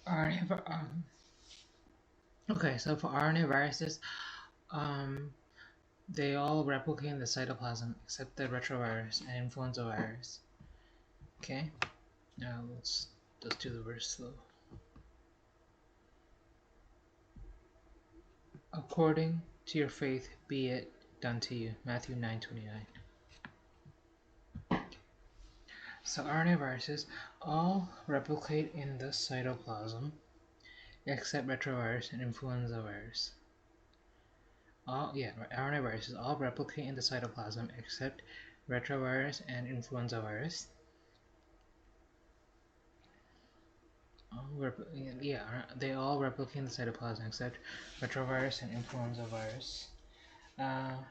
RNA, okay, so for RNA viruses, um, they all replicate in the cytoplasm except the retrovirus and influenza virus. Okay, now let's do the verse slow. According to your faith, be it done to you. Matthew 9:29. So RNA viruses all replicate in the cytoplasm except retrovirus and influenza virus. RNA viruses all replicate in the cytoplasm except retrovirus and influenza virus. They all replicate in the cytoplasm except retrovirus and influenza virus. Well,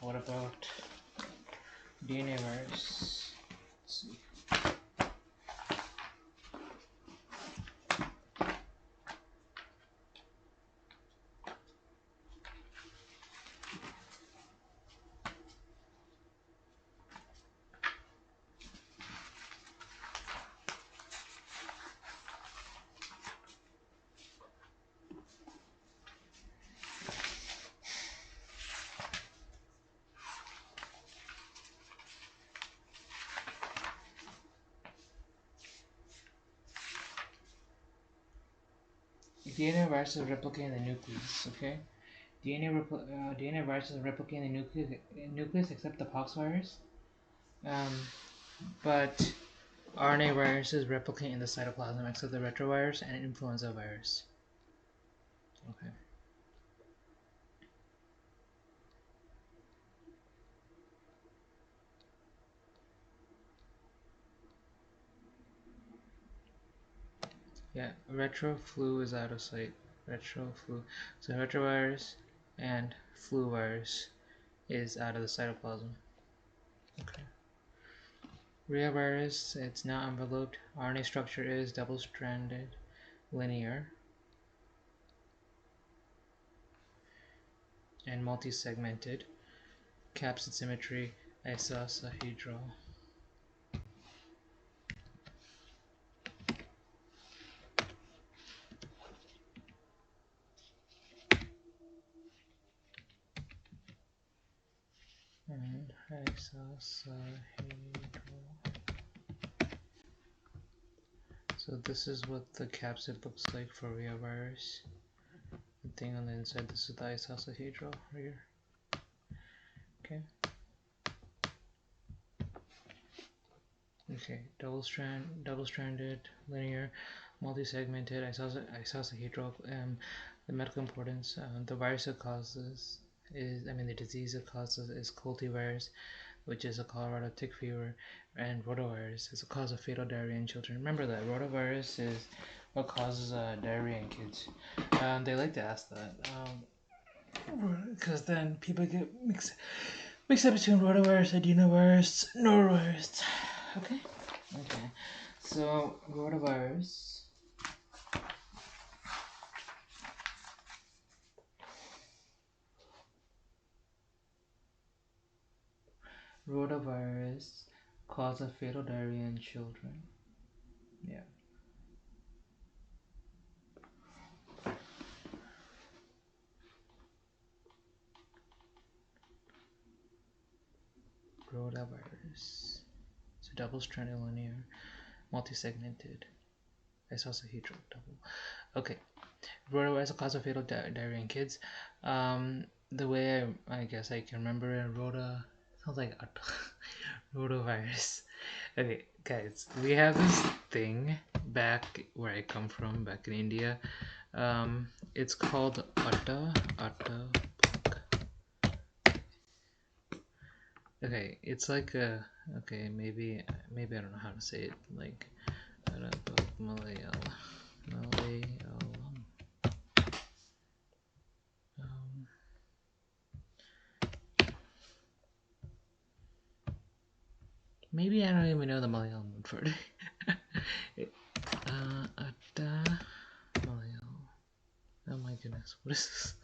what about DNA virus? Let's see. DNA viruses replicate in the nucleus, okay? DNA viruses replicate in the nucleus except the pox virus. But RNA viruses replicate in the cytoplasm except the retrovirus and influenza virus. Okay. Yeah, retroflu is out of sight. Retroflu. So retrovirus and flu virus is out of the cytoplasm. Okay. Reovirus, it's not enveloped. RNA structure is double-stranded, linear, and multi-segmented. Capsid symmetry, isosahedral. And isosahedral. So this is what the capsid looks like for reovirus. The thing on the inside, this is the isosahedral right here. Okay. Okay, double-stranded, linear, multi-segmented, isosahedral. The medical importance, the virus that causes the disease it causes is cultivirus, which is a Colorado tick fever, and rotavirus is a cause of fatal diarrhea in children. Remember that rotavirus is what causes diarrhea in kids. They like to ask that because then people get mixed up between rotavirus, adenovirus, norovirus. Okay. So rotavirus. Rotavirus causes fatal diarrhea in children. Yeah. Rotavirus. It's a double-stranded linear, multi-segmented, isosahedral double. Okay. Rotavirus causes fatal diarrhea in kids. The way I guess I can remember it, sounds like rotavirus. Okay, guys, we have this thing back where I come from, back in India. It's called atta plug. Okay, it's like maybe I don't know how to say it. Like Malayalam. Maybe I don't even know the Malayalam word for it. Atta Malayalam. Oh my goodness, what is this?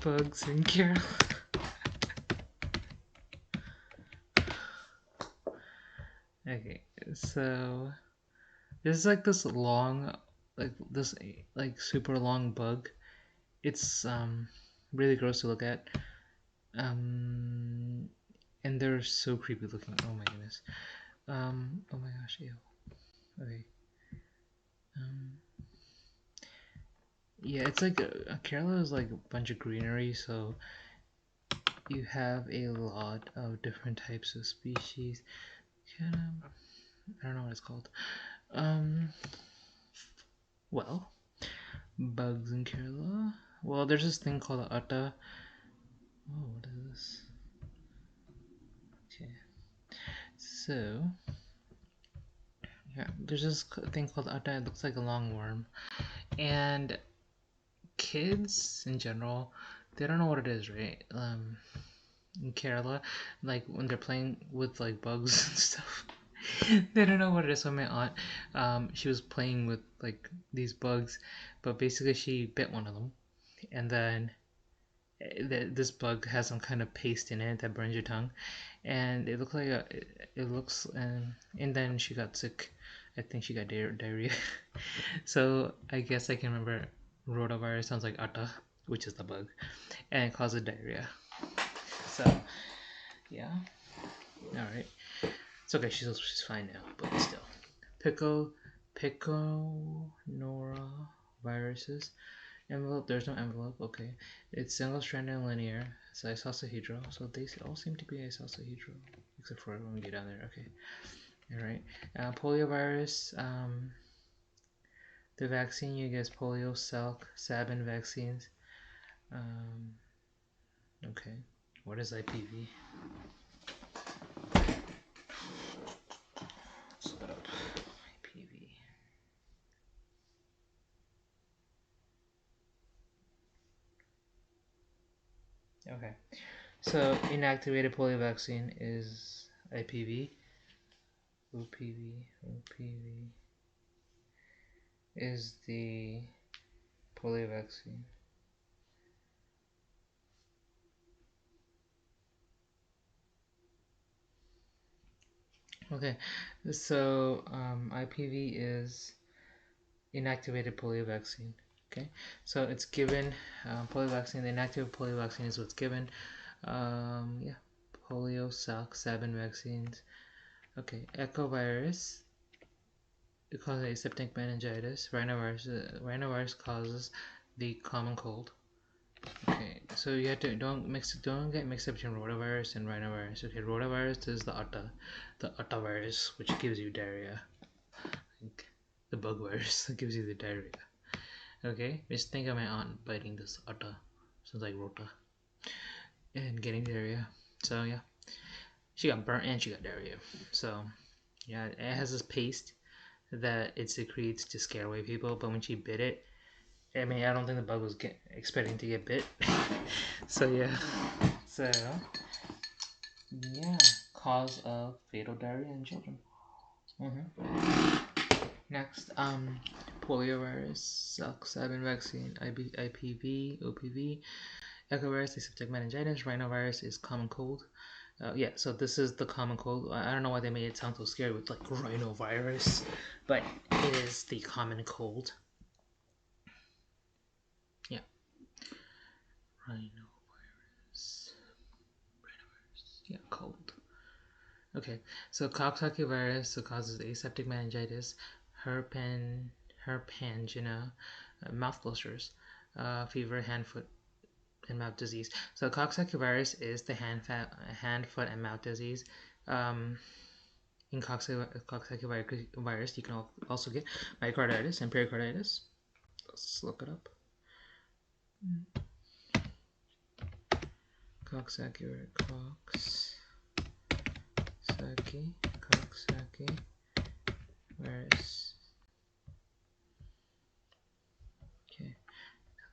Bugs and Carol. Okay, so this is like this long, this like super long bug. It's really gross to look at. Um, and they're so creepy looking. Oh my goodness. Oh my gosh, ew. Okay. Um, yeah, it's like Kerala is like a bunch of greenery, so you have a lot of different types of species. Kind of, I don't know what it's called. Um, well, bugs in Kerala. Well, there's this thing called a atta. Oh, what is this? Okay, so yeah, there's this thing called atta. It looks like a long worm, and kids in general, they don't know what it is, right? In Kerala, like when they're playing with like bugs and stuff, they don't know what it is. So my aunt, she was playing with like these bugs, but basically she bit one of them, and then this bug has some kind of paste in it that burns your tongue, and it looks like it looks and then she got sick. I think she got diarrhea. So I guess I can remember rotavirus sounds like atta, which is the bug, and it causes diarrhea. So yeah, all right. It's okay. She's fine now, but still. Piconora viruses. Envelope. There's no envelope. Okay. It's single-stranded and linear. It's isosahedral. So they all seem to be isosahedral, except for when we get down there. Okay. All right. Poliovirus. The vaccine you get is polio, Salk, Sabin vaccines. Um, okay. What is IPV? Let's look it up. IPV. Okay. So inactivated polio vaccine is IPV. OPV is the polio vaccine. Okay, so IPV is inactivated polio vaccine. Okay, so it's given polio vaccine. The inactivated polio vaccine is what's given. Yeah, polio, Salk, Sabin vaccines. Okay, echovirus. It causes aseptic meningitis. Rhinovirus causes the common cold. Okay, so you have to don't get mixed up between rotavirus and rhinovirus. Okay, rotavirus is the atta virus, which gives you diarrhea. Like the bug virus that gives you the diarrhea. Okay, just think of my aunt biting this atta, sounds like rota, and getting diarrhea. So yeah, she got burnt and she got diarrhea. So yeah, it has this paste that it secretes to scare away people, but when she bit it, I mean, I don't think the bug was expecting to get bit. So yeah, so yeah, cause of fatal diarrhea in children. Next, poliovirus, Salk-Sabin vaccine, IPV, OPV, echovirus, aseptic meningitis, rhinovirus is common cold. Yeah, so this is the common cold. I don't know why they made it sound so scary with like rhinovirus, but it is the common cold. Yeah, rhinovirus. Yeah, cold. Okay, so Coxsackie virus causes aseptic meningitis, herpen, herpangina, mouth blisters, fever, hand, foot, and mouth disease. So Coxsackie virus is the hand, foot, and mouth disease. In Coxsackie virus, you can also get myocarditis and pericarditis. Let's look it up. Coxsackie virus. Okay,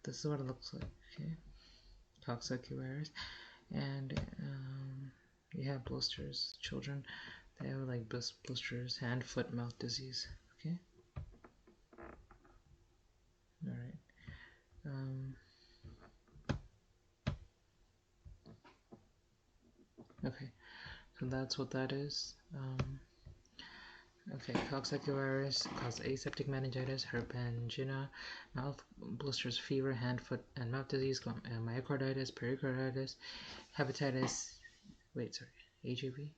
this is what it looks like. Okay, Coxsackie virus, and you have blisters. Children, they have like blisters, hand, foot, mouth disease. Okay, all right. Okay, so that's what that is. Okay, Coxsackie virus causes aseptic meningitis, herpes angina, mouth blisters, fever, hand, foot, and mouth disease, myocarditis, pericarditis, hepatitis. Wait, sorry, HIV,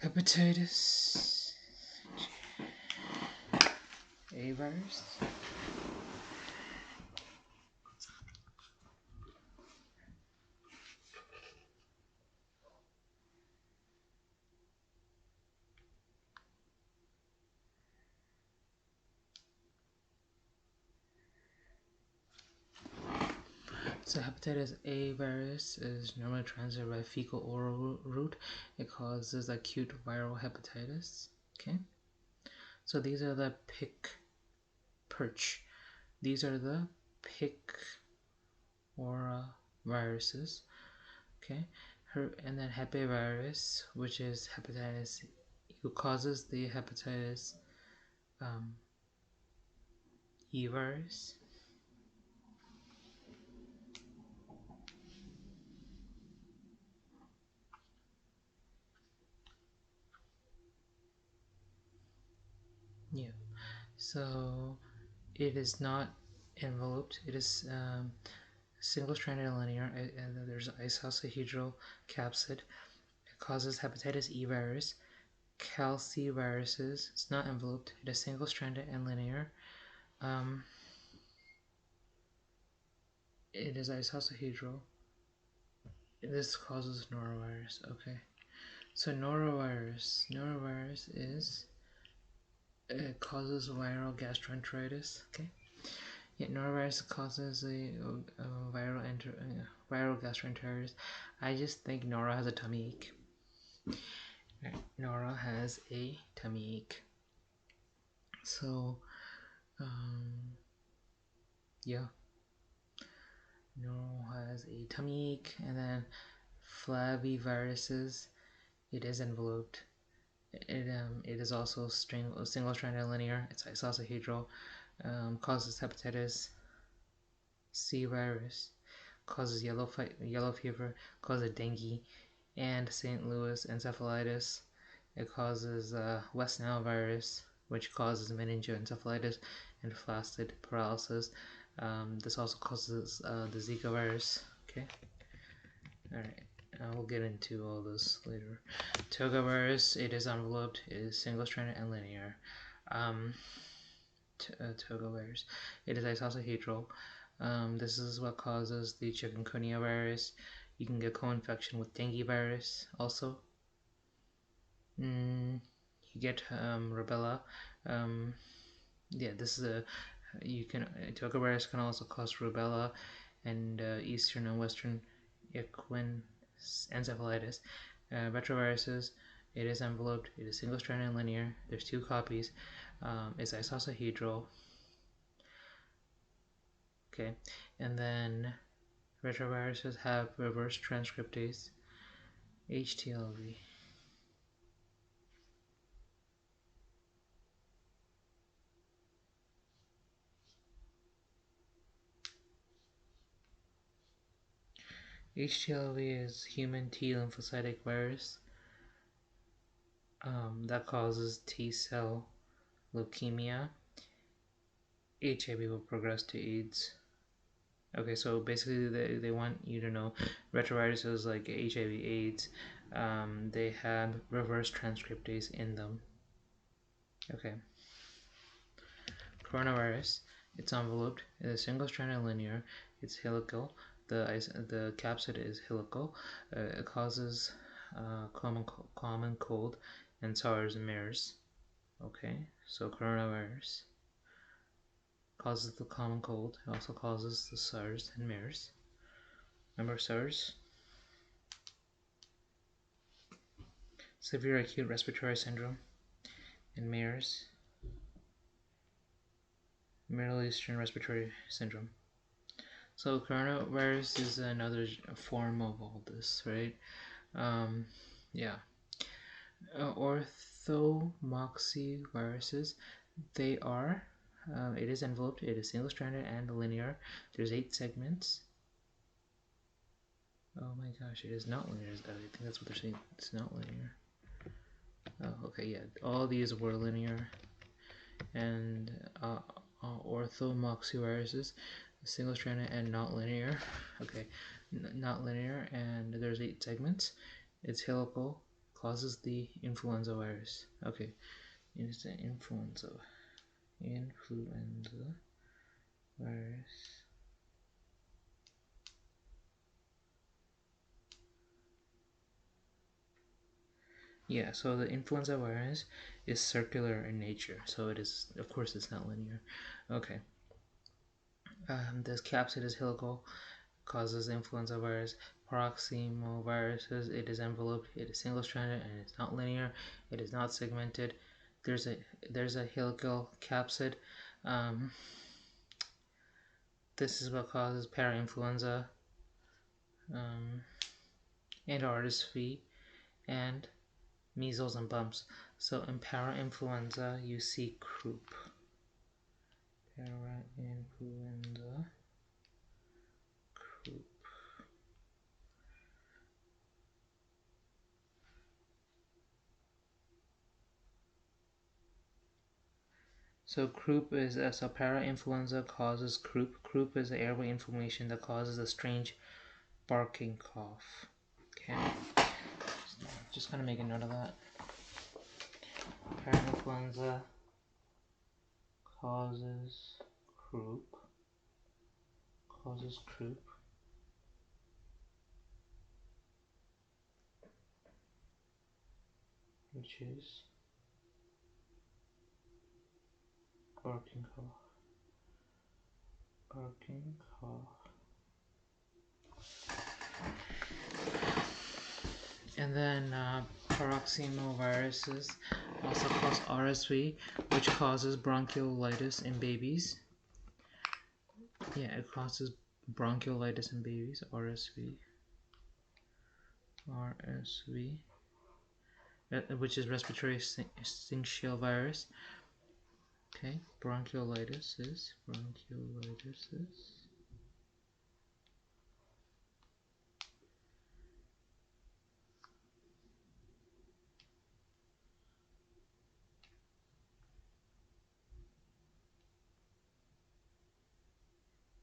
hepatitis A virus. So hepatitis A virus is normally transmitted by fecal oral route. It causes acute viral hepatitis. Okay. So these are the perch. These are the pic or viruses. Okay. And then Hep A virus, which is hepatitis, who causes the hepatitis E virus. Yeah. So it is not enveloped. It is single-stranded and linear. And there's isosahedral capsid. It causes hepatitis E virus. Calciviruses. It's not enveloped. It is single-stranded and linear. It is isosahedral. This causes norovirus. Okay. So norovirus is it causes viral gastroenteritis. Okay. Yeah, norovirus causes a viral gastroenteritis. I just think Nora has a tummy ache. Right. Nora has a tummy ache. So, yeah. Nora has a tummy ache, and then flaviviruses. It is enveloped. It is also single-stranded linear. It's isosahedral. Causes hepatitis C virus. Causes yellow fever. Causes dengue and St. Louis encephalitis. It causes West Nile virus, which causes meningoencephalitis and flaccid paralysis. This also causes the Zika virus. Okay. All right. We'll get into all this later. Toga virus, it is enveloped, it is single-stranded and linear. Toga virus, it is isosahedral. This is what causes the chikungunya virus. You can get co-infection with dengue virus also. You get rubella. Yeah, this is a Toga virus can also cause rubella and eastern and western equine encephalitis. Retroviruses, it is enveloped, it is single-stranded and linear. There's 2 copies. It's isosahedral. Okay, and then retroviruses have reverse transcriptase, HTLV. HTLV is human T lymphocytic virus that causes T cell leukemia. HIV will progress to AIDS. Okay, so basically they want you to know retroviruses like HIV, AIDS, they have reverse transcriptase in them. Okay. Coronavirus, it's enveloped, it is single-stranded linear, it's helical, the capsid is helical, it causes common cold and SARS and MERS. Okay, so coronavirus causes the common cold, it also causes the SARS and MERS. Remember SARS? Severe acute respiratory syndrome, and MERS, Middle Eastern respiratory syndrome. So coronavirus is another form of all this, right? Yeah. Orthomoxy-viruses, they are, it is enveloped, it is single-stranded and linear. There's 8 segments. Oh my gosh, it is not linear. I think that's what they're saying. It's not linear. Oh, okay, yeah, all these were linear. And orthomoxyviruses, single-stranded and not linear. Okay, not linear, and there's 8 segments. It's helical, causes the influenza virus. Okay, it's the influenza virus. Yeah, so the influenza virus is circular in nature, so it is, of course, it's not linear. Okay. This capsid is helical, causes influenza virus. Paroxysmoviruses, it is enveloped, it is single-stranded, and it's not linear. It is not segmented. There's a helical capsid. This is what causes parainfluenza, and RSV, and measles and bumps. So in parainfluenza, you see croup. Parainfluenza, croup. So croup is so parainfluenza causes croup. Croup is the airway inflammation that causes a strange barking cough. Okay, just gonna make a note of that. Parainfluenza causes croup. Which is barking cough. And then paroxysmoviruses also cause RSV, which causes bronchiolitis in babies. Yeah, it causes bronchiolitis in babies, RSV, which is respiratory syncytial virus. Okay, bronchiolitis is.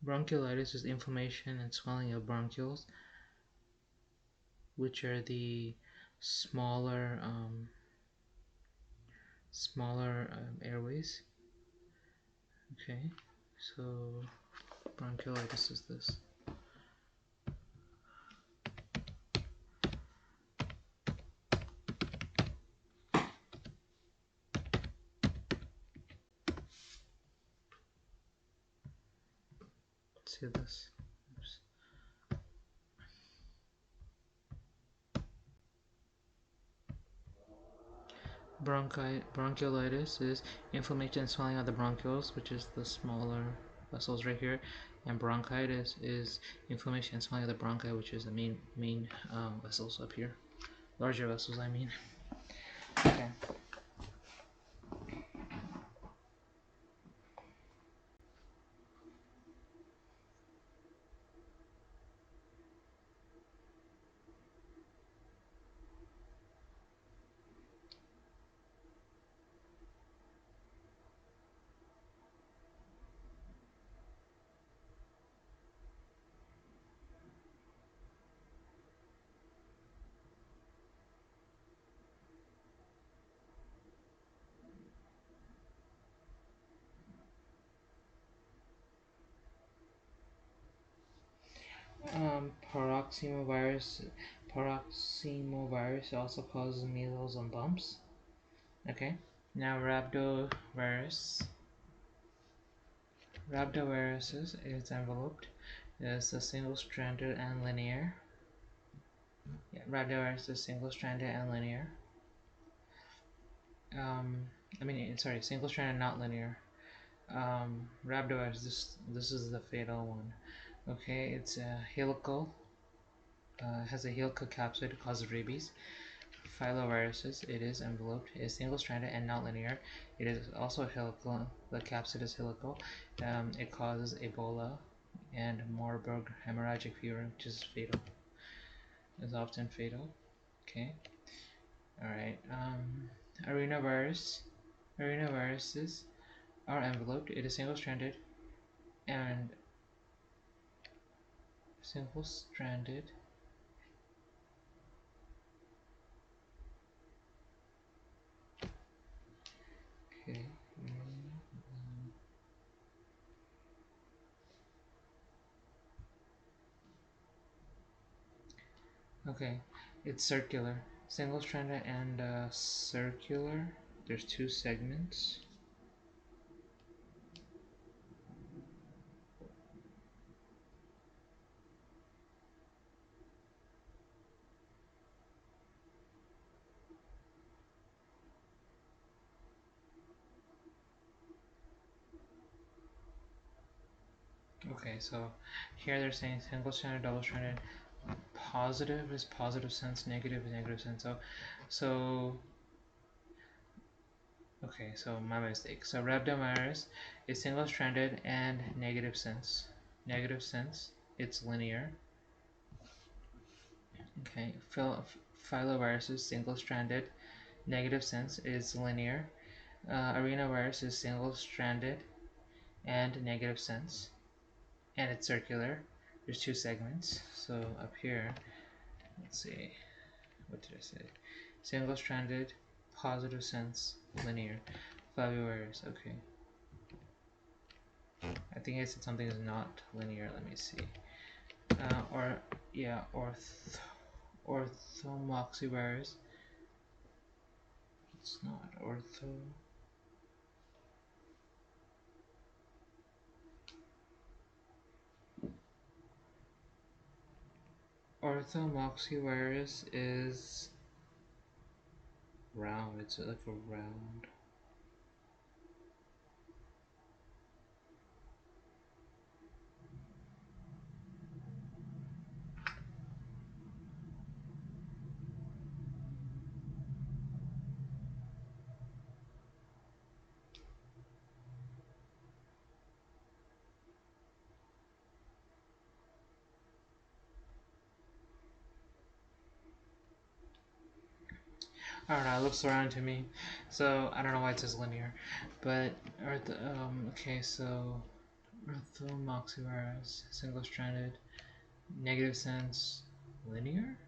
Bronchiolitis is inflammation and swelling of bronchioles, which are the smaller airways. Okay, so bronchiolitis is this. Let's see this. Oops. Bronchiolitis is inflammation and swelling of the bronchioles, which is the smaller vessels right here, and bronchitis is inflammation and swelling of the bronchi, which is the main vessels up here, larger vessels, I mean. Okay. Paroxysmovirus also causes measles and bumps. Okay. Now rhabdoviruses is enveloped. It's a single-stranded and linear. Yeah, rhabdovirus is single-stranded and linear. Single-stranded, not linear. Rhabdovirus, this is the fatal one. Okay, it's helical. Has a helical capsid to cause rabies. Filoviruses, it is enveloped, it is single-stranded and not linear. It is also helical. The capsid is helical. It causes Ebola and Marburg hemorrhagic fever, which is fatal. Is often fatal. Okay. All right. arenavirus. Arenaviruses are enveloped. It is single-stranded and single-stranded. Okay. Okay, it's circular. Single-stranded and circular. There's two segments. Okay, so here they're saying single-stranded, double-stranded. Positive is positive sense, negative is negative sense. So okay, so my mistake. So rhabdovirus is single-stranded and negative sense. Negative sense, it's linear. Okay, filovirus is single-stranded. Negative sense is linear. Arenavirus is single-stranded and negative sense, and it's circular. There's two segments. So up here, let's see, what did I say? Single-stranded, positive sense, linear. Flavivirus, okay. I think I said something is not linear. Let me see. Orthomoxyvirus. It's not Orthomoxyvirus is round. It's like a round. I don't know, it looks round to me. So I don't know why it says linear. But okay, so orthomoxyvirus, single-stranded, negative sense, linear?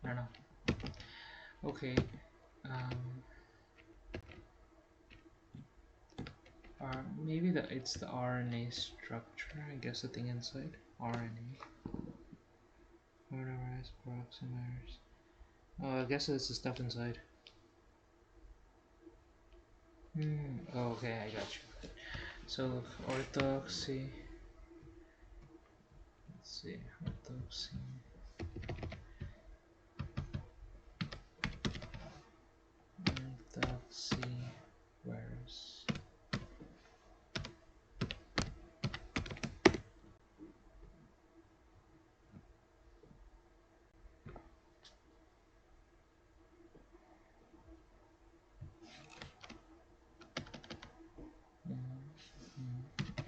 I don't know. Okay. Or maybe it's the RNA structure, I guess the thing inside. RNA. Coronavirus, peroxyvirus. Oh, I guess it's the stuff inside. Oh, okay, I got you. So orthoxy. Let's see, orthoxy. Orthoxy virus.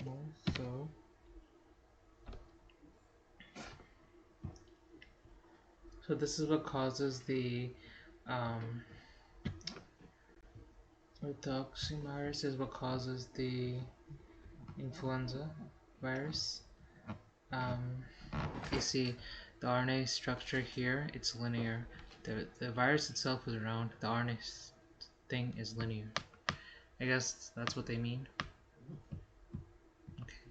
Ortho. So this is what causes the orthoxyvirus is what causes the influenza virus. You see the RNA structure here, it's linear. The virus itself is round, the RNA thing is linear. I guess that's what they mean. Okay.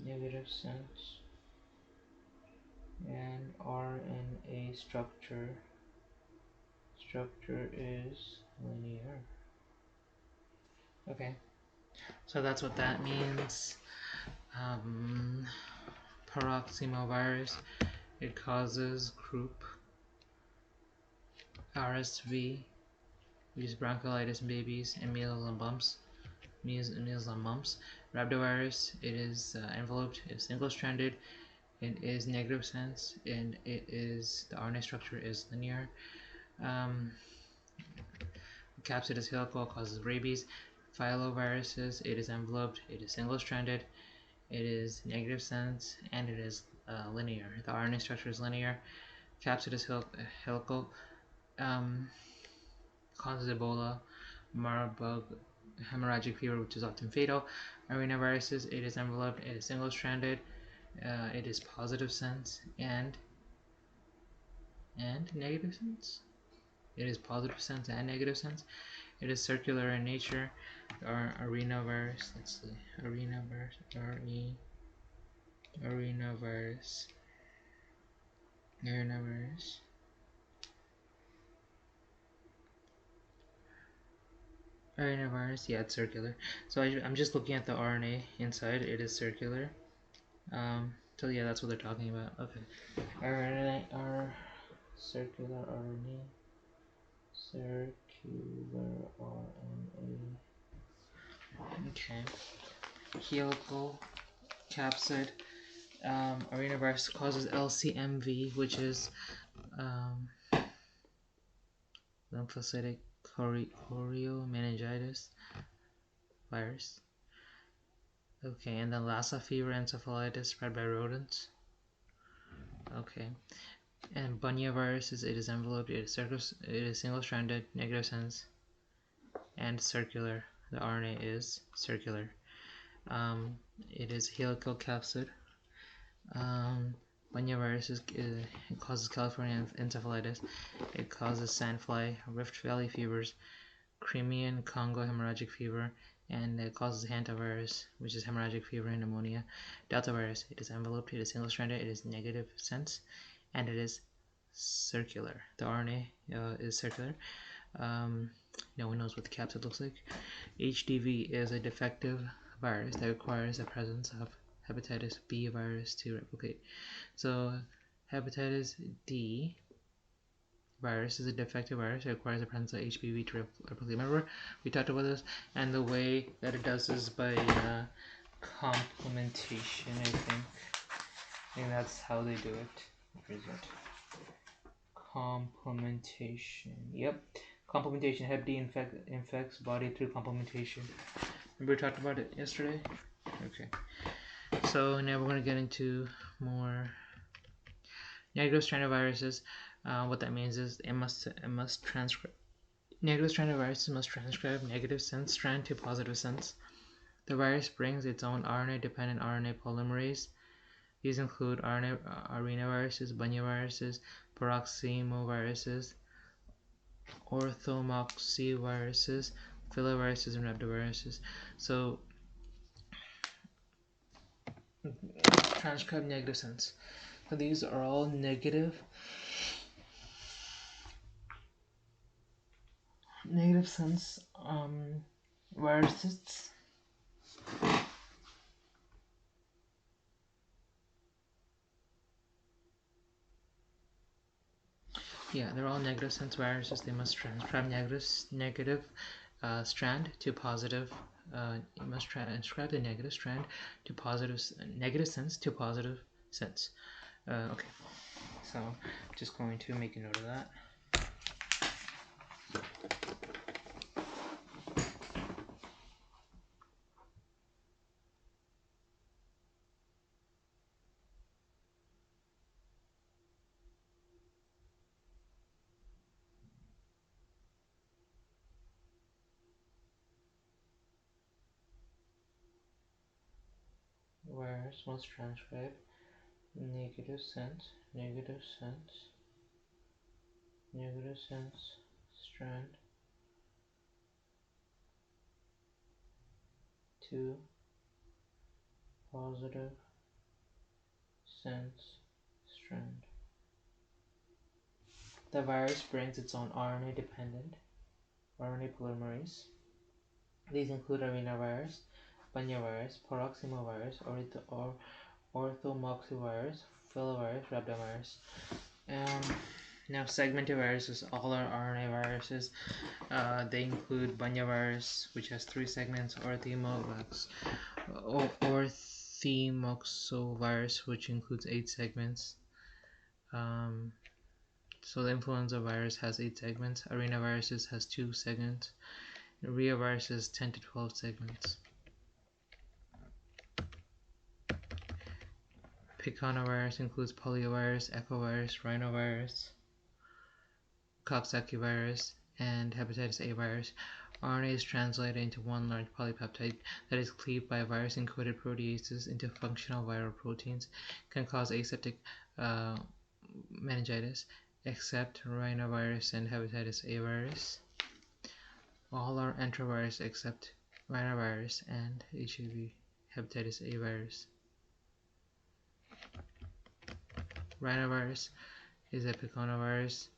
Negative sense and RNA structure is linear. Okay, so that's what that means. Peroximovirus, it causes group RSV, which is bronchiolitis in babies and measles and mumps. measles and mumps. Rhabdovirus, it is enveloped, it is single-stranded, it is negative sense, and the RNA structure is linear. Capsid is helical, causes rabies. Filoviruses, it is enveloped, it is single-stranded, it is negative sense, and it is linear. The RNA structure is linear. Capsid is helical, causes Ebola, Marburg, hemorrhagic fever, which is often fatal. Arenaviruses, it is enveloped, it is single-stranded, it is positive sense and negative sense. It is positive sense and negative sense. It is circular in nature. Arenavirus, let's see, arenavirus, arenavirus, yeah, it's circular. So I'm just looking at the RNA inside. It is circular. So yeah, that's what they're talking about. Okay, circular RNA, Okay, helical capsid. Arenavirus causes LCMV, which is lymphocytic choriomeningitis virus. Okay, and then Lassa fever, encephalitis spread by rodents. Okay, and Bunya virus it is enveloped, it is single-stranded, negative sense, and circular. The RNA is circular. It is helical capsid. Bunya virus it causes California encephalitis. It causes sandfly, Rift Valley fevers, Crimean Congo hemorrhagic fever, and it causes hantavirus, which is hemorrhagic fever and pneumonia. Delta virus, it is enveloped, it is single-stranded, it is negative sense, and it is circular. The RNA is circular. No one knows what the capsid looks like. HDV is a defective virus that requires the presence of hepatitis B virus to replicate. So hepatitis D virus is a defective virus that requires the presence of HBV to replicate. Remember, we talked about this, and the way that it does is by complementation, I think. I think that's how they do it. Where is it? Complementation. Yep. Complementation. Hep D infects body through complementation. Remember we talked about it yesterday? Okay. So now we're going to get into more negative stranded viruses. What that means is it must transcribe. Negative stranded viruses must transcribe negative sense strand to positive sense. The virus brings its own RNA-dependent RNA polymerase. These include arenaviruses, bunyaviruses, paroxysmoviruses, orthomoxyviruses, filoviruses, and rhabdoviruses. So transcribe negative sense. So these are all negative sense viruses. Yeah, they're all negative sense viruses. They must transcribe negative strand to positive. You must transcribe the negative strand to negative sense to positive sense. Okay, so I'm just going to make a note of that. Virus must transcribe negative sense strand to positive sense strand. The virus brings its own RNA-dependent RNA polymerase. These include arenavirus, bunyavirus, paroxysmovirus, orthomoxyvirus, filovirus, rhabdovirus. Now, segmented viruses, all are RNA viruses. They include virus, which has 3 segments, orthomoxovirus, which includes 8 segments. So the influenza virus has 8 segments. Arenaviruses has 2 segments. Reoviruses 10 to 12 segments. Piconavirus includes poliovirus, echovirus, rhinovirus, Coxsackie virus, and hepatitis A virus. RNA is translated into one large polypeptide that is cleaved by virus-encoded proteases into functional viral proteins, can cause aseptic meningitis, except rhinovirus and hepatitis A virus. All are enterovirus except rhinovirus and HIV hepatitis A virus. Rhinovirus is a piconavirus.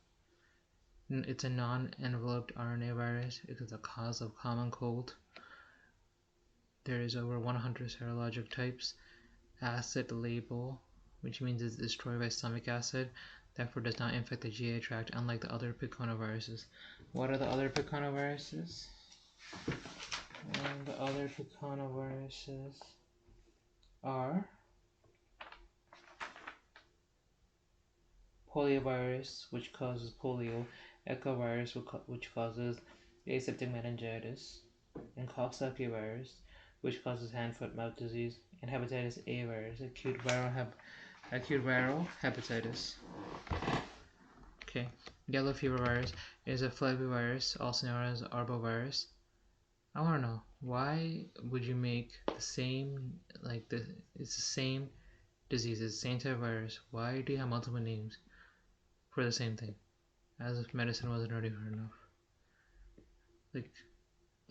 It's a non-enveloped RNA virus. It is a cause of common cold. There is over 100 serologic types. Acid label, which means it's destroyed by stomach acid, therefore does not infect the GI tract, unlike the other piconaviruses. What are the other piconaviruses? And the other piconaviruses are poliovirus, which causes polio, echovirus, which causes aseptic meningitis, and Coxsackie virus, which causes hand-foot-mouth disease, and hepatitis A virus, acute viral hepatitis. Okay, yellow fever virus is a flavivirus, also known as arbovirus. I want to know, why would you make the same, it's the same disease, it's the same type of virus. Why do you have multiple names for the same thing? As if medicine wasn't already hard enough.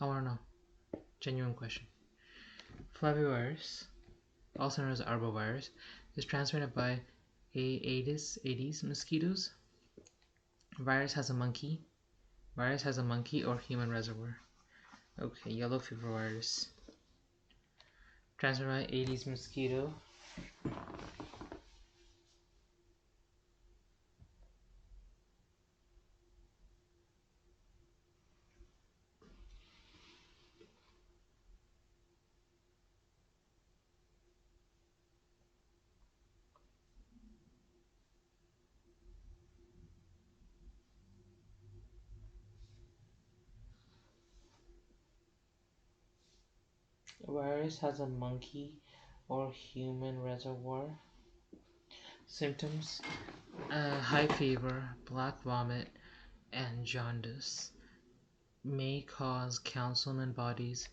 I want to know. Genuine question. Flavivirus, also known as arbovirus, is transmitted by Aedes mosquitoes. Virus has a monkey or human reservoir. Okay, yellow fever virus, transmitted by Aedes mosquito. The virus has a monkey or human reservoir. Symptoms: high fever, black vomit, and jaundice. May cause Councilman bodies,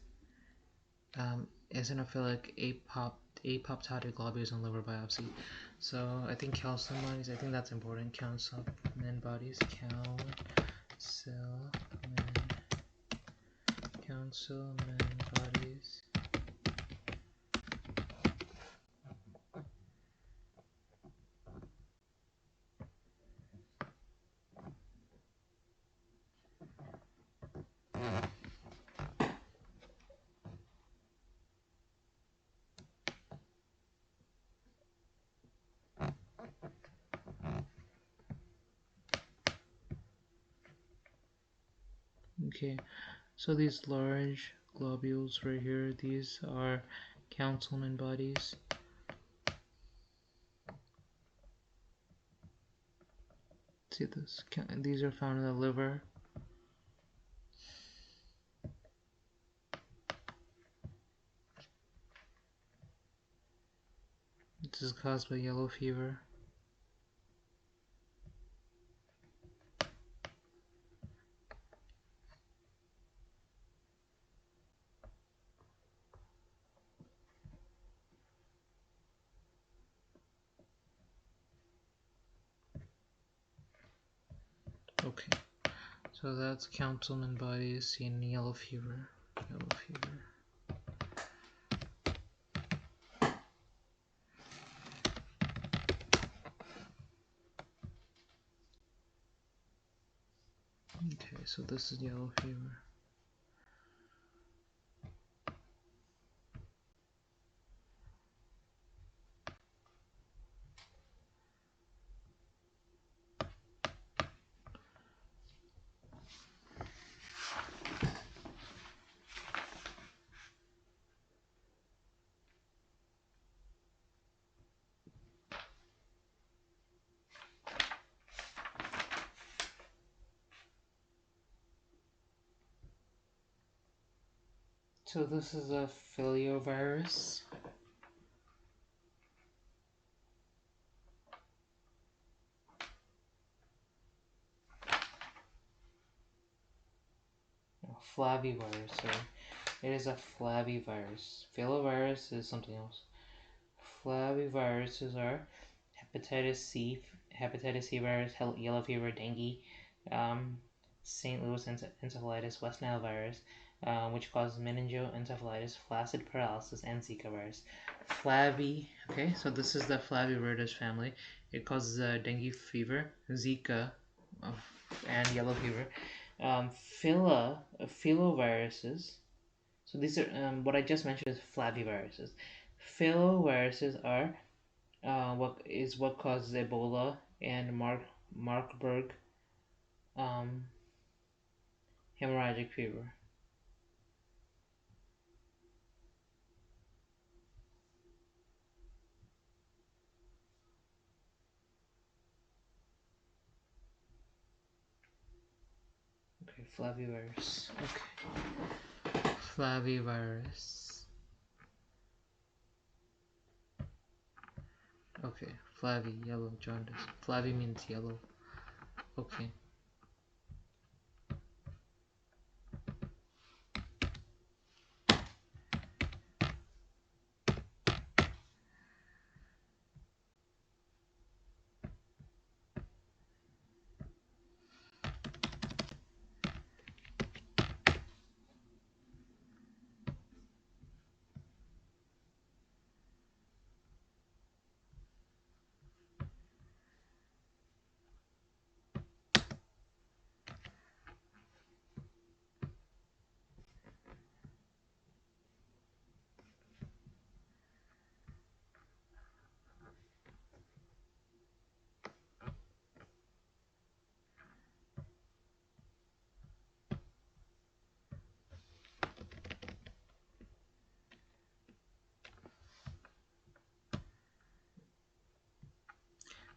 eosinophilic apoptotic globules on liver biopsy. So I think Councilman bodies, I think that's important. Councilman bodies. Okay, so these large globules right here, these are Councilman bodies. See this? These are found in the liver. This is caused by yellow fever. Okay, so that's Councilman bodies seen in yellow fever. Okay, so this is yellow fever. So this is a filiovirus. Flavivirus, sorry. It is a flavivirus. Filovirus is something else. Flaviviruses are hepatitis C virus, yellow fever, dengue, um, St. Louis encephalitis, West Nile virus, which causes meningoencephalitis, flaccid paralysis, and Zika virus. Okay, so this is the Flavivirus family. It causes dengue fever, Zika, uh, and yellow fever. Filoviruses. So these are what I just mentioned is flaviviruses. Filoviruses are what causes Ebola and Marburg um, hemorrhagic fever. Okay, flavivirus. Okay, flavivirus. Okay, flavy, yellow, jaundice. Flavy means yellow. Okay.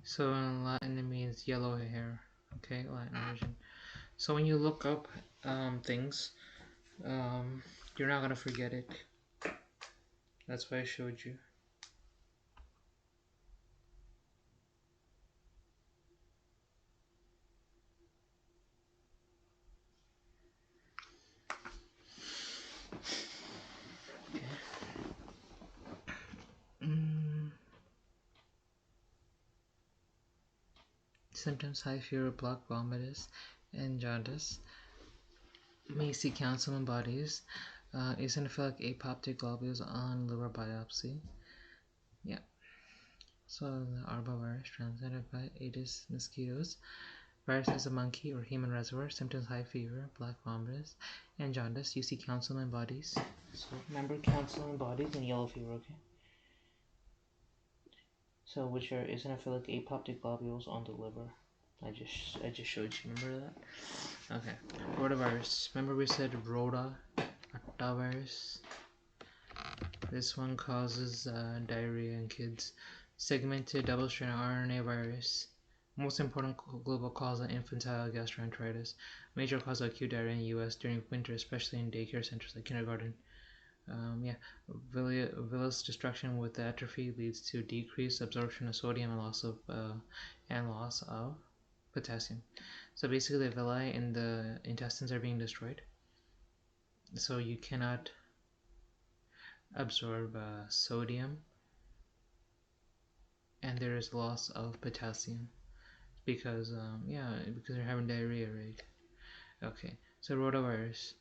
So in Latin it means yellow hair. Okay, Latin origin. So when you look up things, um, you're not gonna forget it. That's why I showed you. Okay. Symptoms: high fever, black vomitus, and jaundice. Macy councilman bodies. Eosinophilic apoptic globules on liver biopsy. Yeah. So the arbovirus transmitted by Aedes mosquitoes. Virus is a monkey or human reservoir. Symptoms: high fever, black vomitus, and jaundice. You see councilman bodies. So remember councilman bodies and yellow fever, okay? So which are eosinophilic apoptic globules on the liver. I just showed you. Remember that? Okay. Rotavirus. Remember we said rotavirus. This one causes diarrhea in kids. Segmented double-stranded RNA virus. Most important global cause of infantile gastroenteritis. Major cause of acute diarrhea in the U.S. during winter, especially in daycare centers like kindergarten. Yeah, villus destruction with atrophy leads to decreased absorption of sodium and loss of potassium. So basically, the villi in the intestines are being destroyed. So you cannot absorb sodium, and there is loss of potassium because because you're having diarrhea, right? Okay, so rotavirus.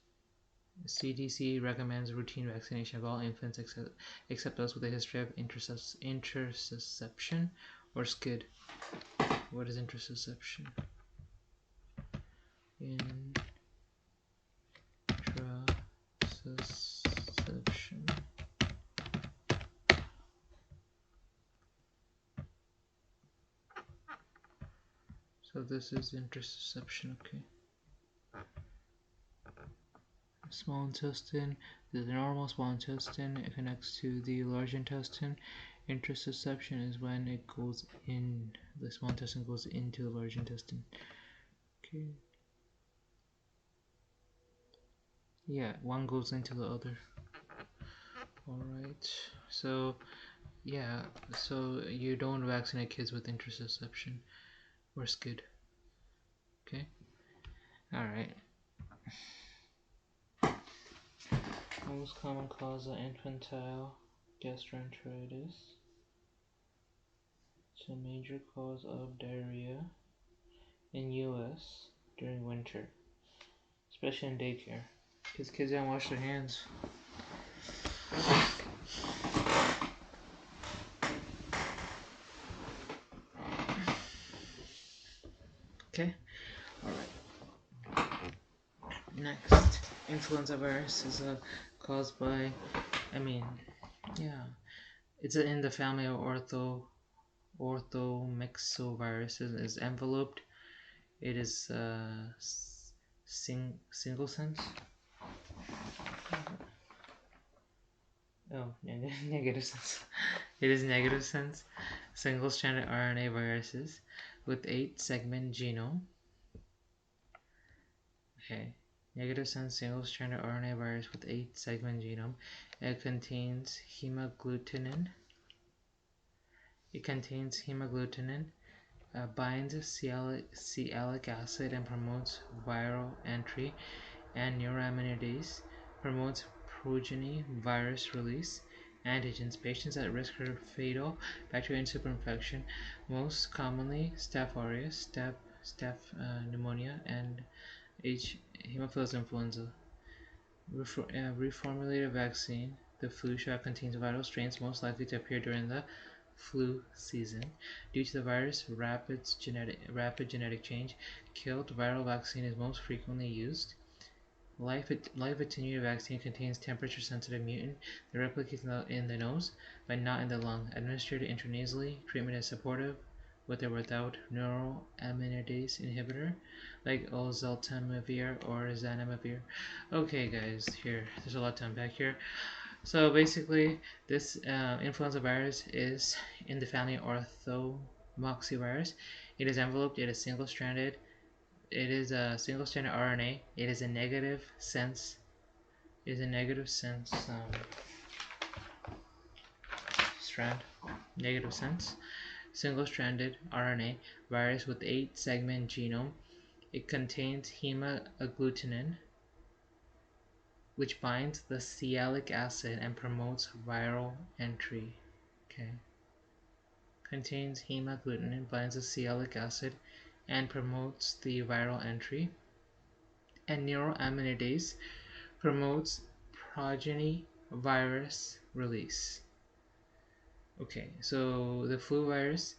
CDC recommends routine vaccination of all infants except those with a history of intussusception or SCID. What is intussusception? Intussusception. So this is intussusception, okay. Small intestine, the normal small intestine, it connects to the large intestine. Intussusception is when it goes in, the small intestine goes into the large intestine. Okay. Yeah, one goes into the other. Alright. So, yeah, so you don't vaccinate kids with interception or SCID. Okay? Alright. Most common cause of infantile gastroenteritis. It's a major cause of diarrhea in US during winter, especially in daycare, because kids don't wash their hands. Okay, alright. Next, influenza virus is caused by, it's in the family of orthomyxoviruses. Is enveloped. It is single sense. Oh, negative sense. It is negative sense. Single-stranded RNA viruses with 8-segment genome. Okay. Negative sense single-stranded RNA virus with 8-segment genome. It contains hemagglutinin. Binds sialic acid and promotes viral entry, and neuraminidase promotes progeny virus release. Antigens. Patients at risk of fatal bacterial superinfection, most commonly Staph aureus, Staph pneumonia, and Haemophilus influenza. Reformulated vaccine. The flu shot contains viral strains most likely to appear during the flu season. Due to the virus' rapid genetic change, killed viral vaccine is most frequently used. Live attenuated vaccine contains temperature-sensitive mutant that replicates in the nose, but not in the lung. Administered intranasally, treatment is supportive, with or without neuraminidase inhibitor, like oseltamivir or zanamivir. Okay, guys, there's a lot to unpack here. So basically, this influenza virus is in the family orthomoxyvirus. It is enveloped. It is single-stranded. It is a single-stranded RNA. It is a negative sense. Strand. Negative sense. Single-stranded RNA virus with 8-segment genome. It contains hemagglutinin, which binds the sialic acid and promotes viral entry. Okay. Contains hemagglutinin, binds the sialic acid, and promotes the viral entry. And neuraminidase promotes progeny virus release. Okay, so the flu virus,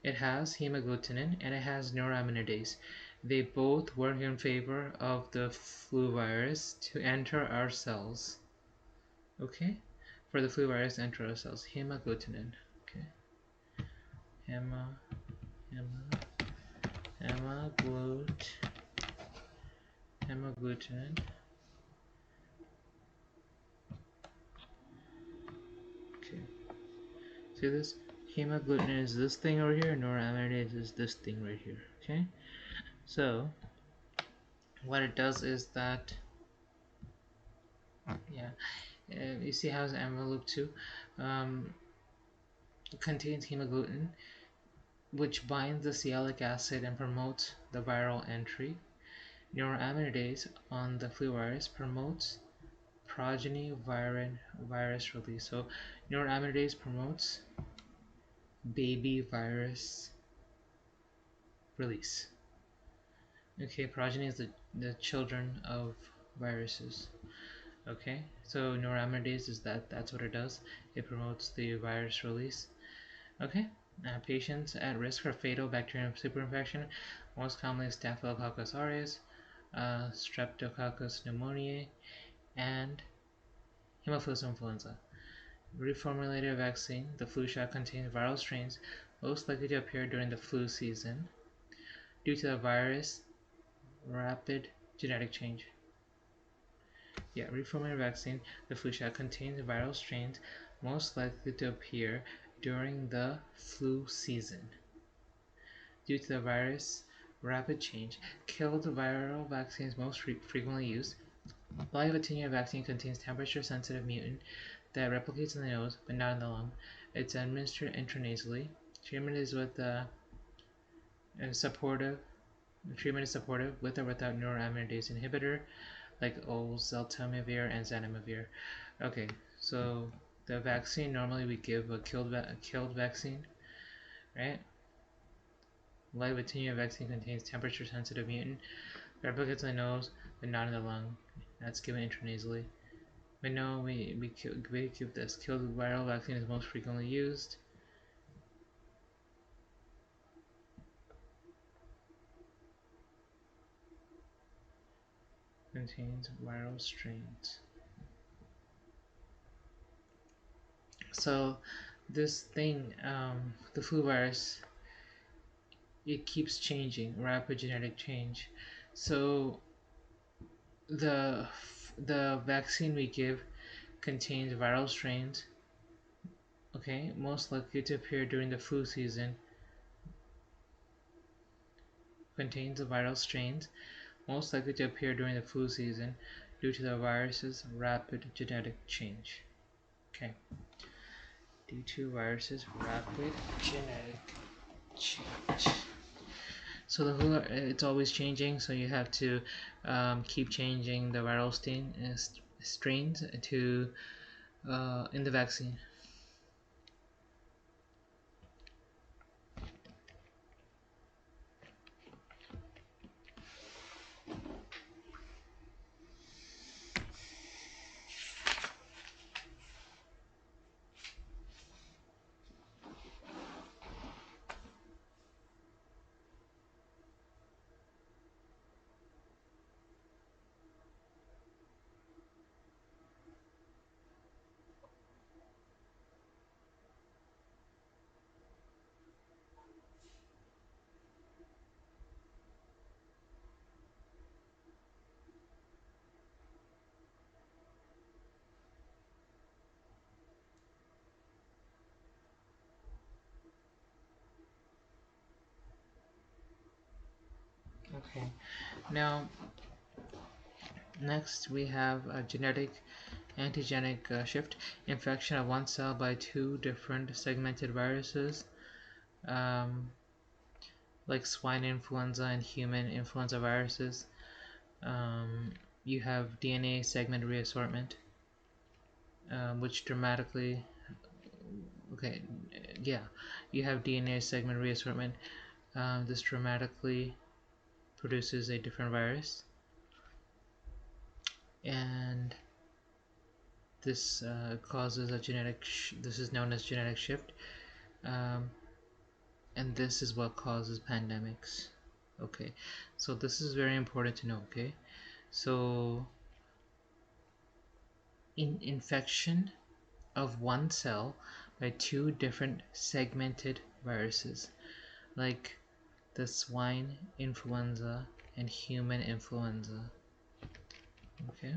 it has hemagglutinin and it has neuraminidase. They both work in favor of the flu virus to enter our cells. Okay, for the flu virus to enter our cells, hemagglutinin. Okay, hemagglutinin. Okay, see this? Hemagglutinin is this thing over here, neuraminidase is this thing right here. Okay, so what it does is that, you see how it's enveloped too. It contains hemagglutinin, which binds the sialic acid and promotes the viral entry. Neuraminidase on the flu virus promotes progeny virus release. So neuraminidase promotes baby virus release. Okay, progeny is the children of viruses. Okay, so neuraminidase is that's what it does. It promotes the virus release. Okay, patients at risk for fatal bacterial superinfection, most commonly Staphylococcus aureus, Streptococcus pneumoniae, and Haemophilus influenza. Reformulated vaccine. The flu shot contains viral strains most likely to appear during the flu season due to the virus' rapid genetic change. Reformulated vaccine. The flu shot contains viral strains most likely to appear during the flu season due to the virus' rapid change. Killed viral vaccines most frequently used. Live attenuated vaccine contains temperature-sensitive mutant that replicates in the nose but not in the lung. It's administered intranasally. Treatment is with supportive. Treatment is supportive with or without neuroamidase inhibitor like oseltamivir and zanamivir. Okay, so the vaccine normally we give a killed vaccine, right? Live attenuated vaccine contains temperature-sensitive mutant, replicates in the nose but not in the lung. That's given intranasally. We know we keep this. Killed viral vaccine is most frequently used. Contains viral strains. So this thing, the flu virus, it keeps changing, rapid genetic change. So the the vaccine we give contains viral strains, okay, most likely to appear during the flu season. Contains the viral strains most likely to appear during the flu season due to the virus's rapid genetic change. Okay. Due to virus's rapid genetic change. So the flu, it's always changing, so you have to keep changing the viral strains to in the vaccine. Okay. Now, next we have a genetic antigenic shift, infection of one cell by two different segmented viruses, um, like swine influenza and human influenza viruses. Um, you have DNA segment reassortment, which dramatically, okay, yeah, you have DNA segment reassortment. This dramatically produces a different virus, and this causes a this is known as genetic shift, um, and this is what causes pandemics. Okay, so this is very important to know. Okay, so in infection of one cell by two different segmented viruses, like the swine influenza and human influenza. Okay,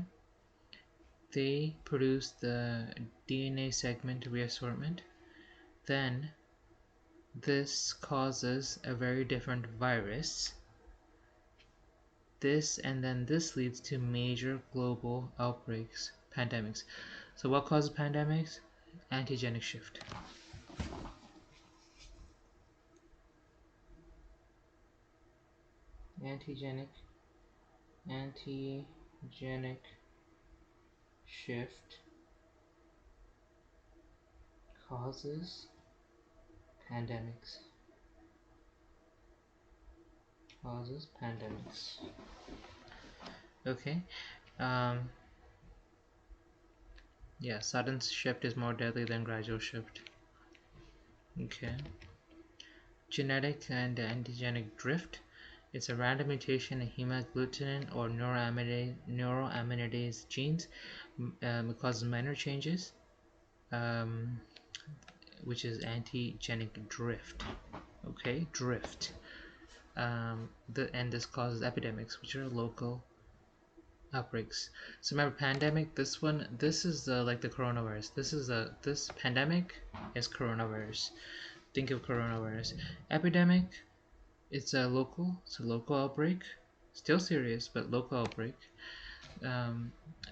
they produce the DNA segment reassortment. Then this causes a very different virus. This leads to major global outbreaks, pandemics. So what causes pandemics? Antigenic shift. Antigenic shift causes pandemics. Okay. Um, yeah, sudden shift is more deadly than gradual shift. Okay. Genetic and antigenic drift. It's a random mutation in hemagglutinin or neuroamidase genes. It causes minor changes, um, which is antigenic drift. Okay, drift. And this causes epidemics, which are local outbreaks. So remember, pandemic. This is like the coronavirus. This pandemic is coronavirus. Think of coronavirus. Epidemic. It's a local outbreak. Still serious, but local outbreak.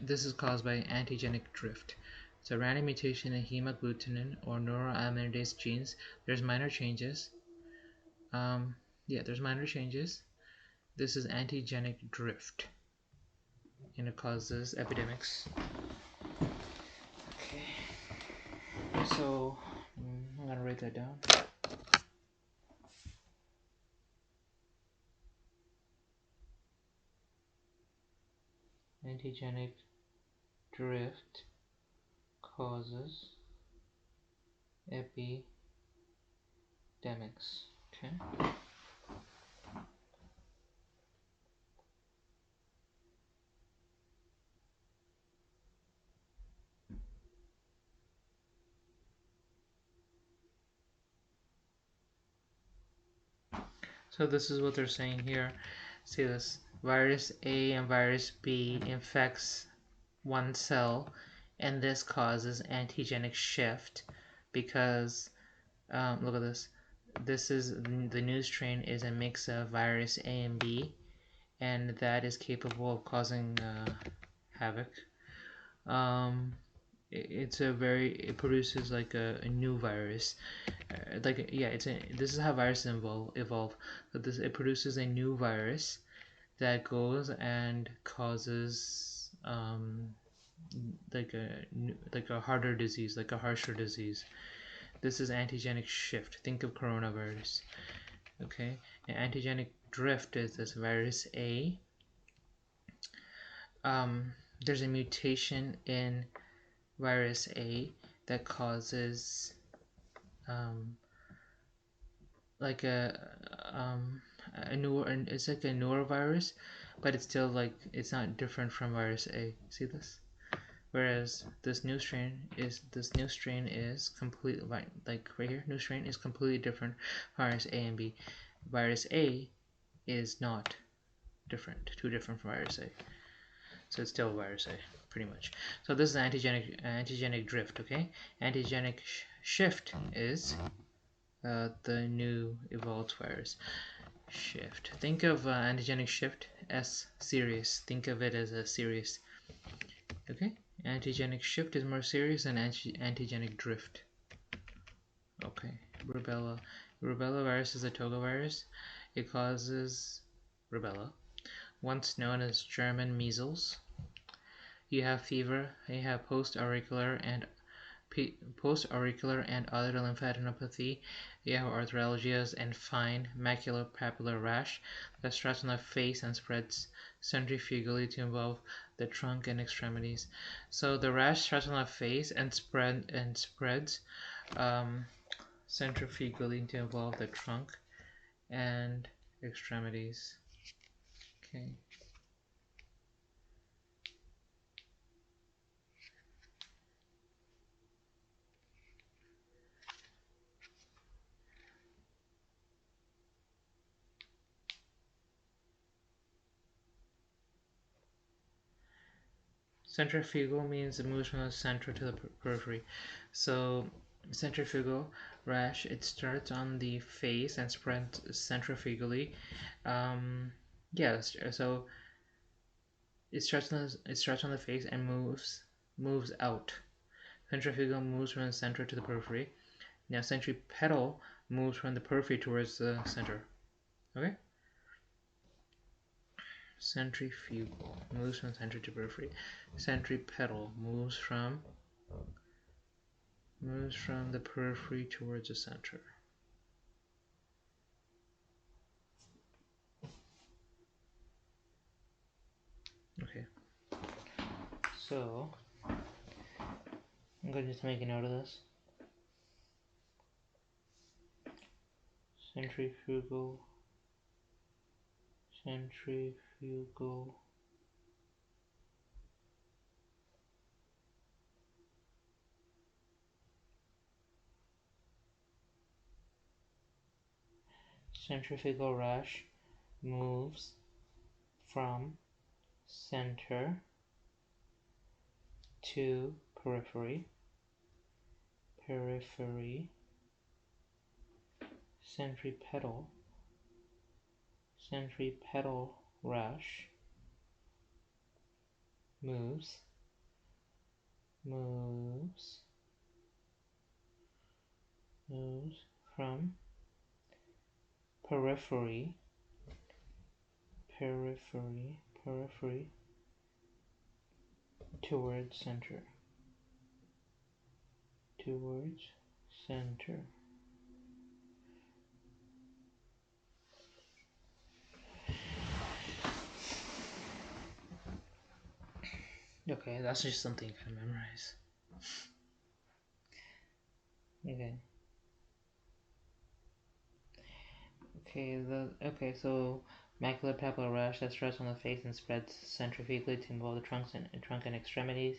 This is caused by antigenic drift. So random mutation in hemagglutinin or neuroamylase genes. There's minor changes. There's minor changes. This is antigenic drift, and it causes epidemics. Okay, so I'm gonna write that down. Antigenic drift causes epidemics. Okay. So this is what they're saying here. See this. Virus A and virus B infects one cell, and this causes antigenic shift because look at this. This is the new strain is a mix of virus A and B, and that is capable of causing havoc. It produces like a new virus, this is how viruses evolve. So it produces a new virus that goes and causes like a harder disease, like a harsher disease. This is antigenic shift. Think of coronavirus. Okay, and antigenic drift is this virus A. There's a mutation in virus A that causes like a newer, and it's like a newer virus, but it's still like it's not different from virus A. See this? Whereas this new strain is completely like right here. New strain is completely different from virus A and B. Virus A is not different, too different from virus A. So it's still virus A, pretty much. So this is antigenic drift. Okay, antigenic shift is the new evolved virus. Shift. Think of antigenic shift as serious. Think of it as a serious. Okay, antigenic shift is more serious than antigenic drift. Okay, rubella. Rubella virus is a toga virus. It causes rubella, once known as German measles. You have fever. You have post-auricular and other lymphadenopathy. You have arthralgias and fine maculopapular rash that starts on the face and spreads centrifugally to involve the trunk and extremities. So the rash starts on the face and spreads centrifugally to involve the trunk and extremities. Okay. Centrifugal means it moves from the center to the periphery. So centrifugal rash, it starts on the face and spreads centrifugally. So it starts on the face and moves out. Centrifugal moves from the center to the periphery. Now centripetal moves from the periphery towards the center. Okay? Centrifugal moves from center to periphery. Centripetal moves from the periphery towards the center. Okay. So I'm going to just make a note of this. Centrifugal centrifugal rash moves from center to periphery. Centripetal rash moves moves from periphery towards center. Okay, that's just something you can memorize. So macular papular rash that starts on the face and spreads centrifugally to involve the trunk and extremities.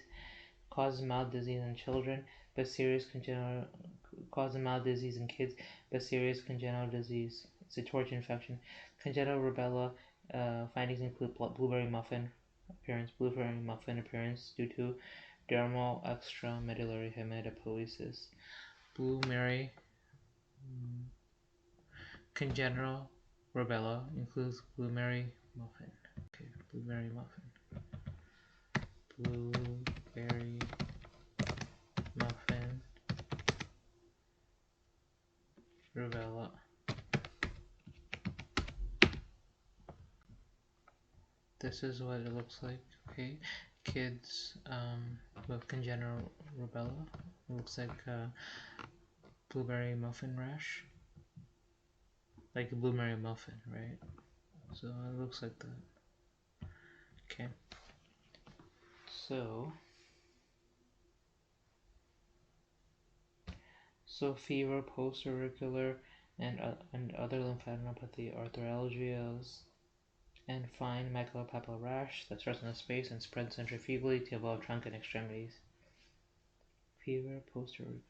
Causes mild disease in children, but serious congenital causes mild disease in kids, but serious congenital disease. It's a torch infection. Congenital rubella findings include blueberry muffin appearance due to dermal extramedullary hematopoiesis. Blueberry congenital rubella includes blueberry muffin. Okay, blueberry muffin. Blueberry muffin rubella. This is what it looks like. Okay, kids with congenital rubella. It looks like blueberry muffin rash, like a blueberry muffin, right? So it looks like that. Okay. So fever, post-auricular, and other lymphadenopathy, arthralgias, and fine maculopapular rash that starts on the face and spreads centrifugally to above trunk and extremities. Fever, post-auricular.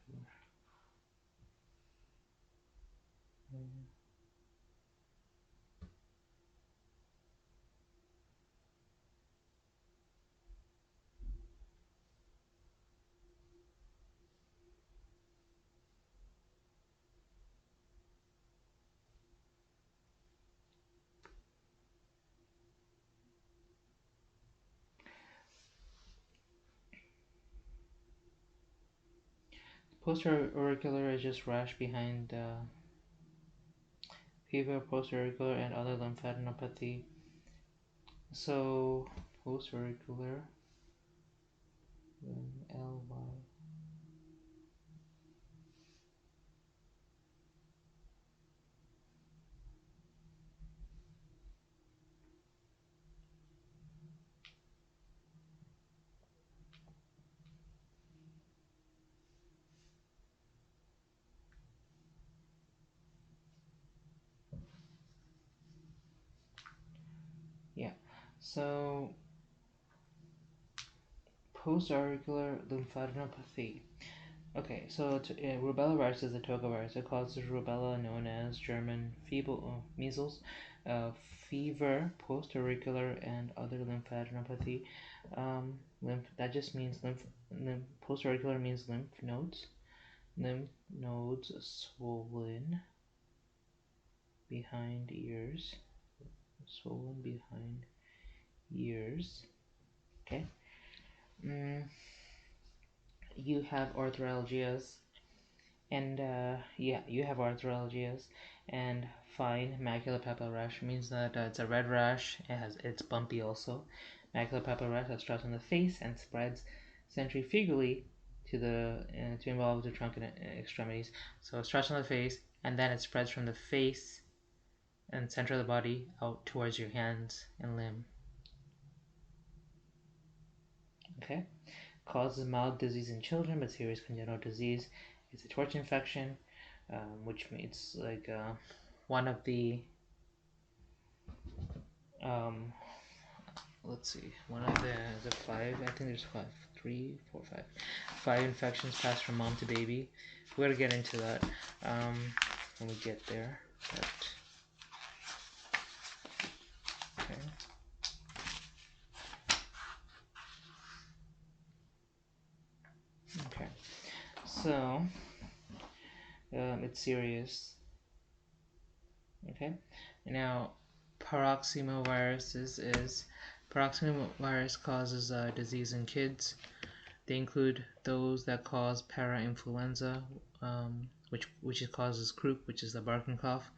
Post-auricular is just rash behind fever, post-auricular, and other lymphadenopathy. So post-auricular, LY. Yeah. So post-auricular lymphadenopathy. Okay, so rubella virus is a toga virus. It causes rubella, known as German measles, fever, post-auricular, and other lymphadenopathy. That just means post-auricular means lymph nodes. Lymph nodes swollen behind ears. Okay. You have arthralgias, and you have arthralgias, and fine maculopapular rash means that it's a red rash. It's bumpy also. Maculopapular rash that starts on the face and spreads centrifugally to involve the trunk and extremities. So it starts on the face, and then it spreads from the face and center of the body out towards your hands and limb. Okay. Causes mild disease in children, but serious congenital disease. It's a torch infection, which means like one of the let's see, one of the five. I think there's five, 3, 4, 5, 5 infections passed from mom to baby. We're gonna get into that when we get there. But, okay. Okay. So it's serious. Okay. Now, paroxysmal virus causes disease in kids. They include those that cause parainfluenza, which causes croup, which is the barking cough.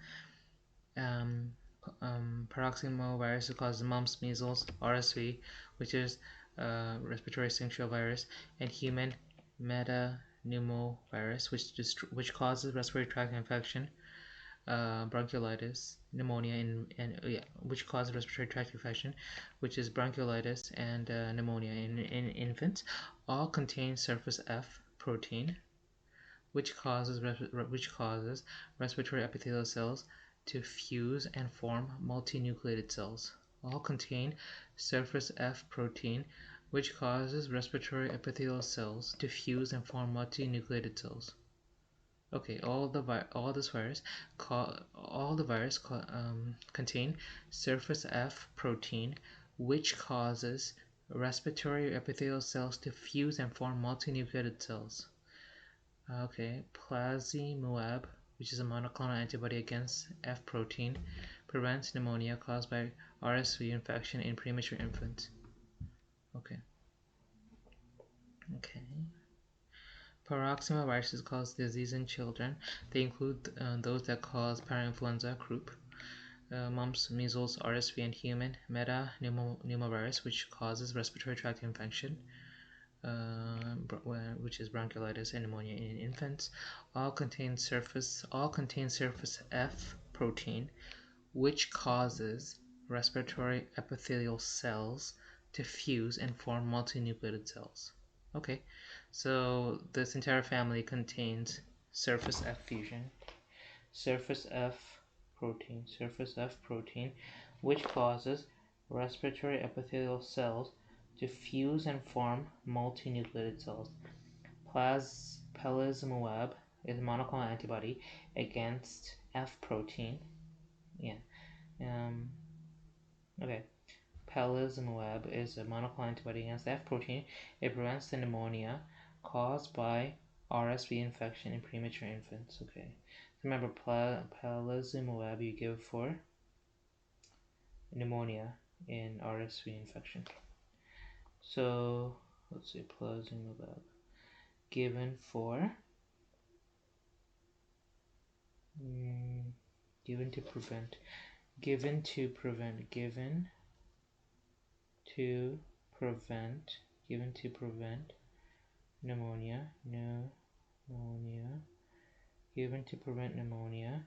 Paroxysmal virus causes mumps, measles, RSV, which is respiratory syncytial virus, and human metapneumovirus, which causes respiratory tract infection, bronchiolitis, pneumonia, which causes respiratory tract infection, which is bronchiolitis and pneumonia in infants. All contain surface F protein, which causes respiratory epithelial cells to fuse and form multinucleated cells. All contain surface F protein, which causes respiratory epithelial cells to fuse and form multinucleated cells. Okay, all the virus contain surface F protein, which causes respiratory epithelial cells to fuse and form multinucleated cells. Okay, plazimumab, which is a monoclonal antibody against F protein, prevents pneumonia caused by RSV infection in premature infants. Okay. Paroxysmal viruses cause disease in children. They include those that cause parainfluenza, croup, mumps, measles, RSV, and human metapneumovirus, which causes respiratory tract infection, which is bronchiolitis and pneumonia in infants. All contain surface F protein, which causes respiratory epithelial cells to fuse and form multinucleated cells. Okay, so this entire family contains surface F fusion, surface F protein, which causes respiratory epithelial cells to fuse and form multinucleated cells. Plazimumab is a monoclonal antibody against F protein. Plazimumab is a monoclonal antibody against F protein. It prevents the pneumonia caused by RSV infection in premature infants. Okay, remember, plazimumab you give for pneumonia in RSV infection. So let's see, plazimumab given for given to prevent pneumonia, given to prevent pneumonia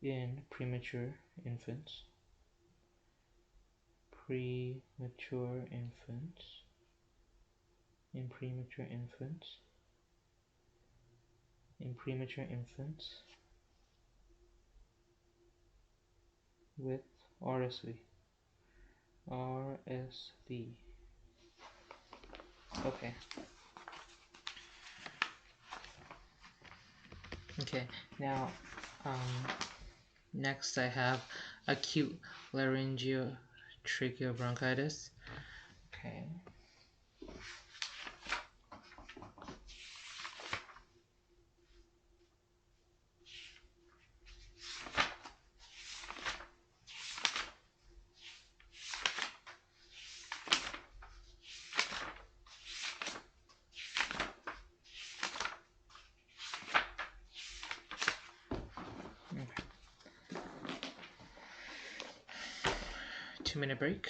in premature infants, with RSV. Okay. Okay, now next I have acute laryngeotracheal bronchitis. Okay. Okay. 2-minute break.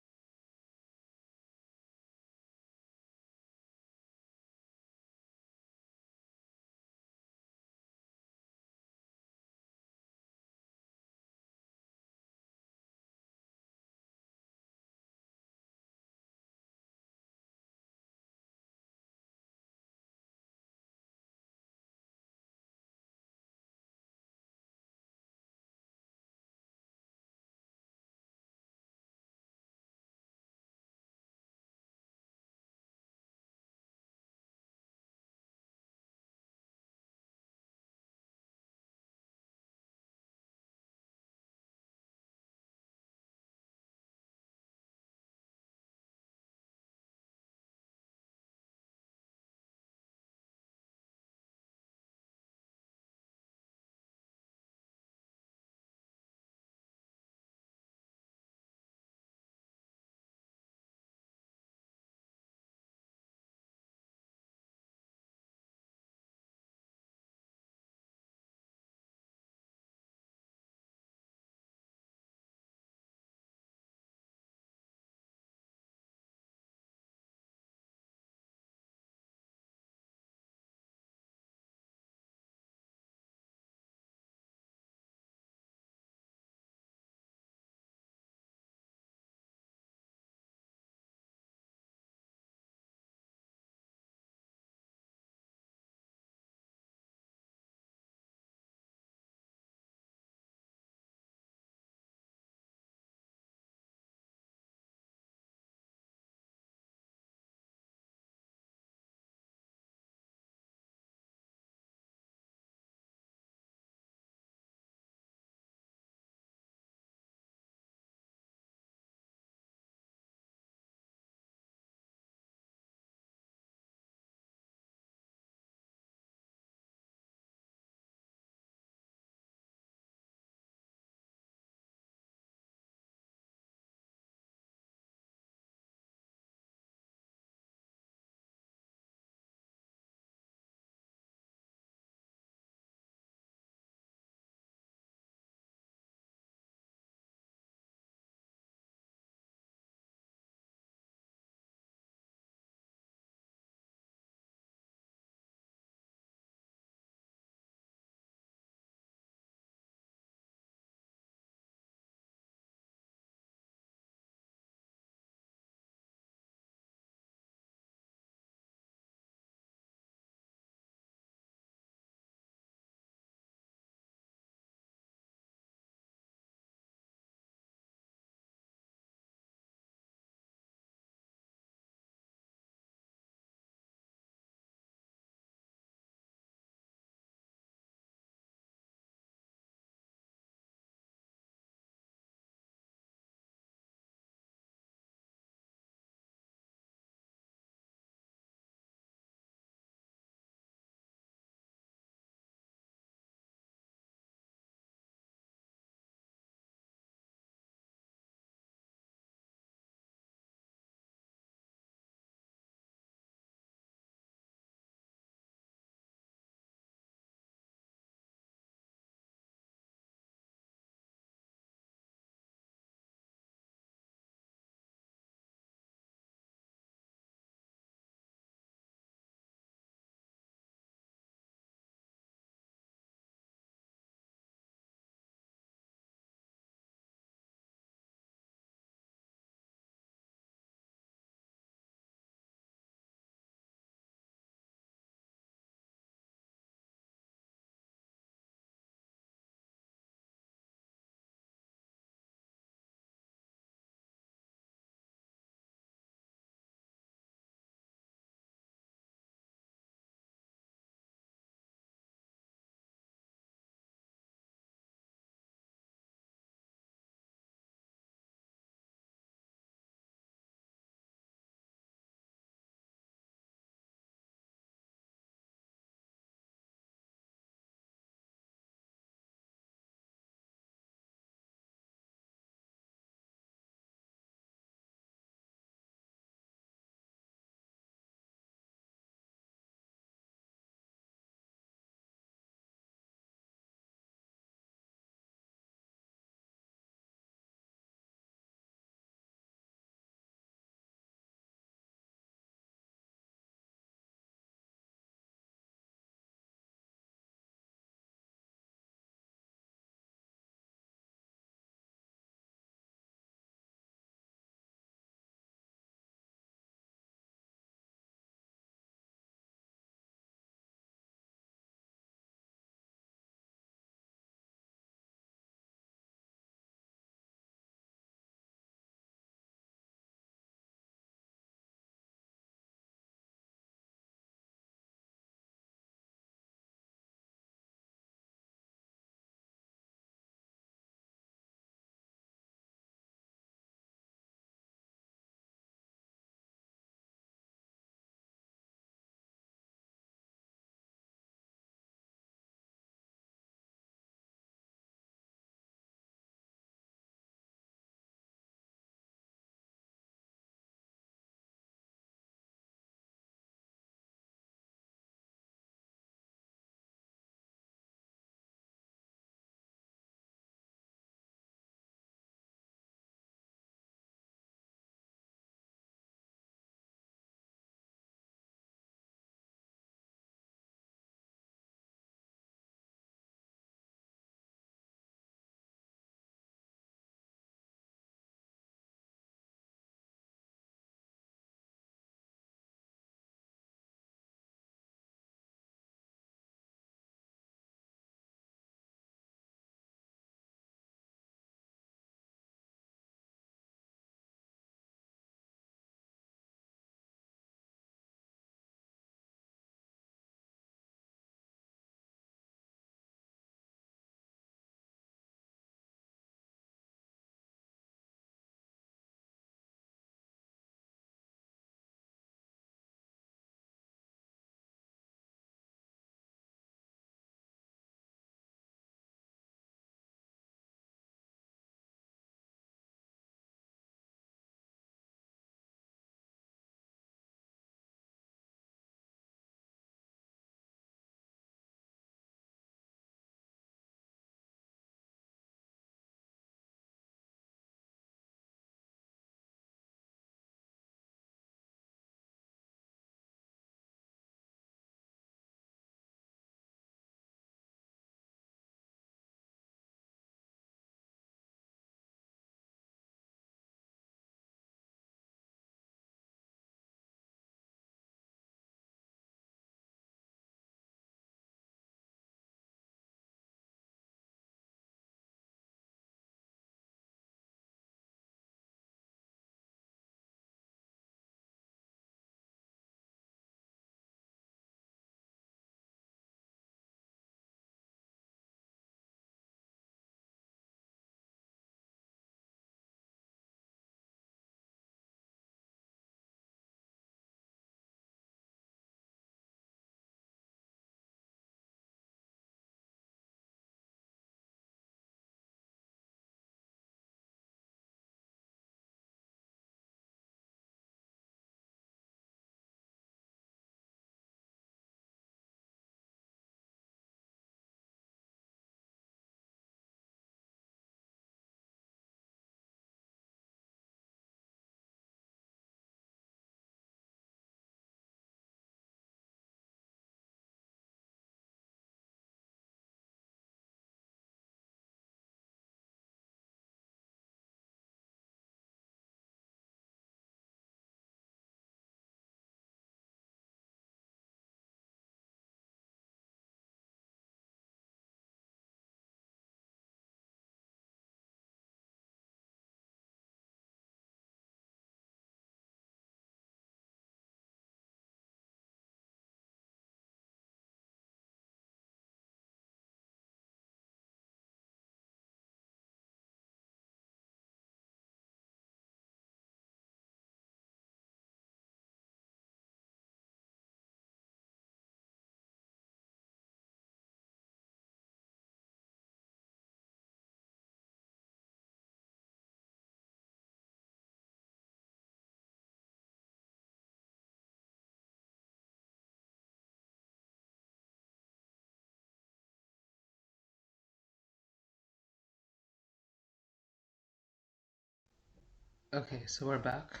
Okay, so we're back.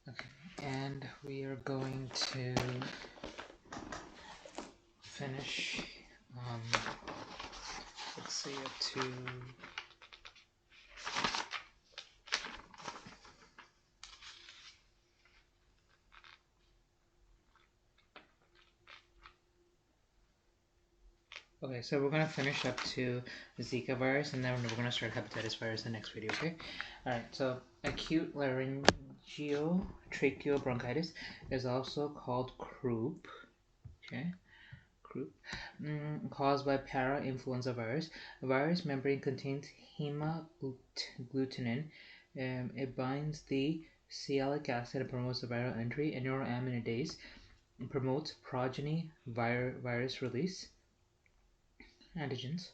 Okay, and we are going to finish, um, let's see, up to okay, so we're gonna finish up to the Zika virus, and then we're gonna start hepatitis virus in the next video. Okay. All right. So acute laryngeal tracheal bronchitis is also called croup. Okay. Croup, caused by para-influenza virus. The virus membrane contains hemagglutinin. It binds the sialic acid and promotes the viral entry, and neuraminidase promotes progeny virus release antigens.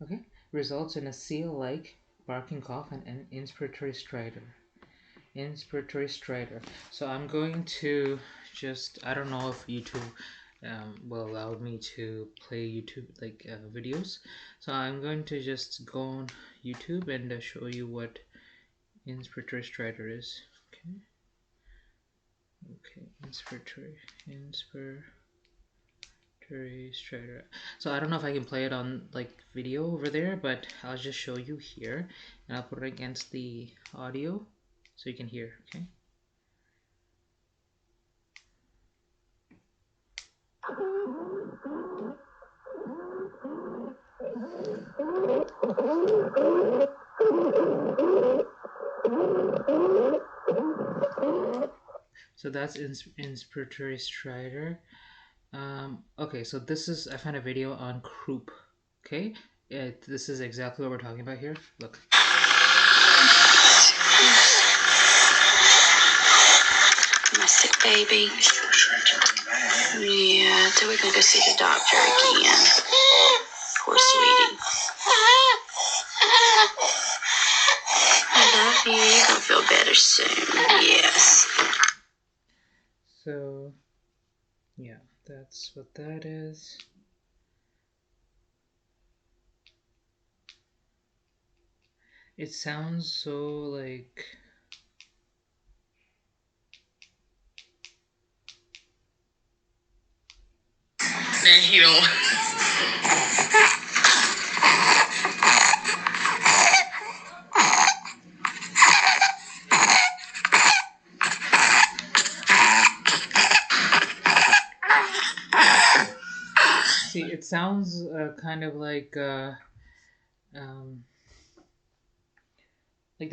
Okay, results in a seal-like barking cough and an inspiratory stridor. So I'm going to I don't know if YouTube will allow me to play YouTube videos. So I'm going to just go on YouTube and show you what inspiratory stridor is. Okay, inspiratory stridor. So I don't know if I can play it on video over there, but I'll just show you here, and I'll put it against the audio so you can hear. Okay. So that's inspiratory stridor. Okay, so I found a video on croup. Okay, this is exactly what we're talking about here. Look. My sick baby. Yeah, so we're gonna go see the doctor again. Poor sweetie. I love you. You're gonna feel better soon. Yes. So, yeah, that's what that is. It sounds so like... Then he don't. See, it sounds kind of like they're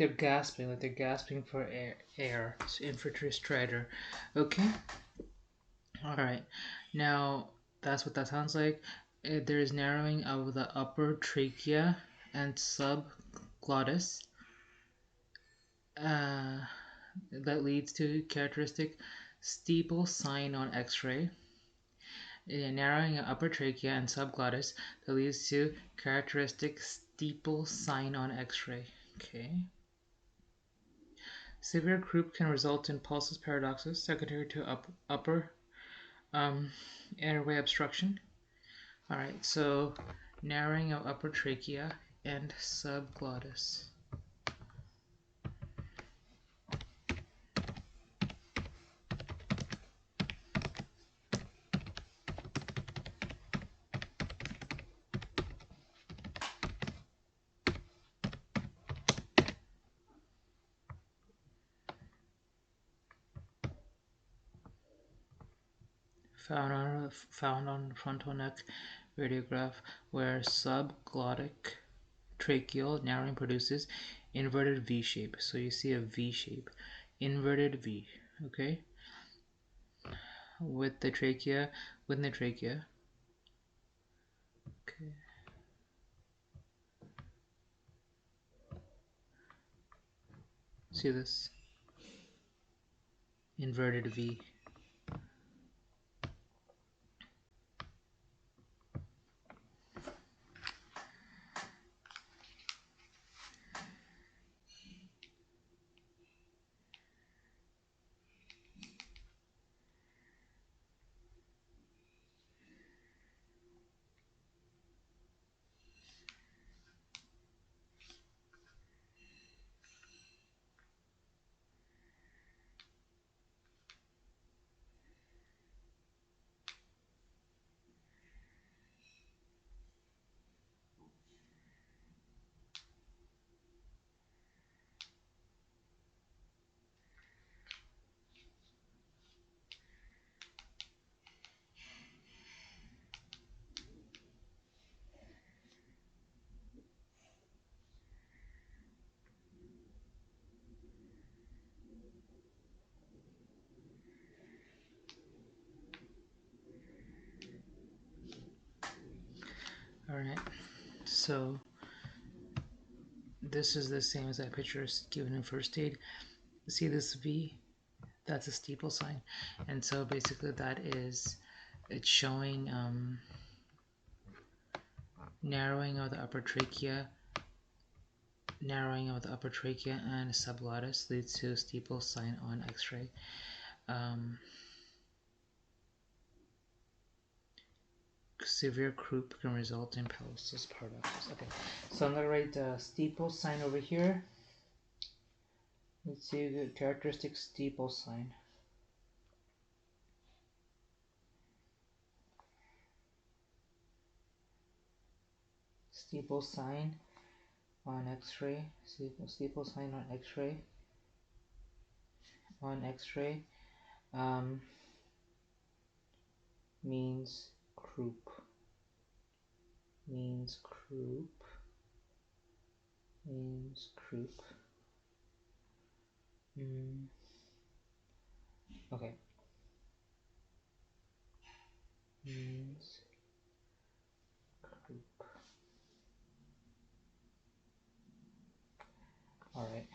gasping for air. It's infiltrate strider. Okay. All right. Now that's what that sounds like. There is narrowing of the upper trachea and subglottis. That leads to characteristic steeple sign on X-ray. Narrowing of upper trachea and subglottis that leads to characteristic steeple sign on X-ray. Okay. Severe croup can result in pulsus paradoxus secondary to upper airway obstruction. All right, so narrowing of upper trachea and subglottis. Found on frontal neck radiograph where subglottic tracheal narrowing produces inverted V shape. So you see a V shape, inverted V. Okay, with the trachea. Okay. See this inverted V. So this is the same as that picture given in first aid. See this V? That's a steeple sign. And so basically that is, it's showing narrowing of the upper trachea and subglottis leads to a steeple sign on x-ray. Severe croup can result in paralysis paradoxus. Okay, so I'm going to write the steeple sign over here. Let's see the characteristic steeple sign. Steeple sign on x-ray. Steeple sign on x-ray. Means croup. Means croup. Okay. Means croup. Alright.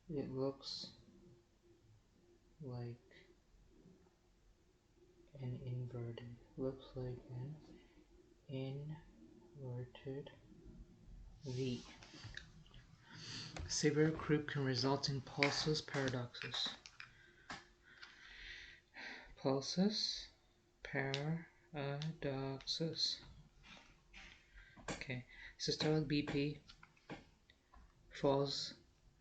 It looks like an inverted. Inverted V. Severe croup can result in pulsus paradoxus. Pulsus paradoxus. Okay. Systolic BP falls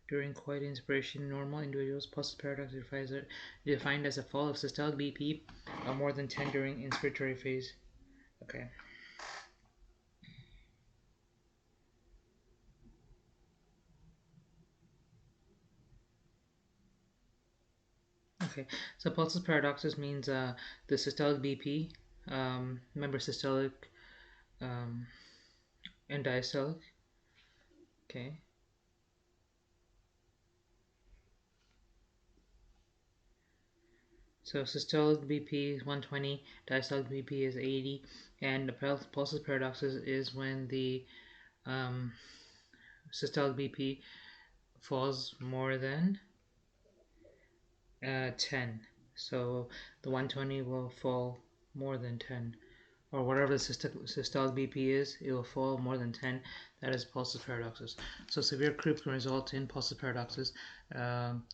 during quiet inspiration. Normal individuals. Pulsus paradoxus is defined as a fall of systolic BP of more than 10 during inspiratory phase. Okay. Okay, so pulsus paradoxus means the systolic BP, remember systolic and diastolic. Okay. So systolic BP is 120, diastolic BP is 80, and the pulsus paradoxus is when the systolic BP falls more than 10. So the 120 will fall more than 10. Or whatever the systolic BP is, it will fall more than 10. That is pulsus paradoxus. So severe croup can result in pulsus paradoxus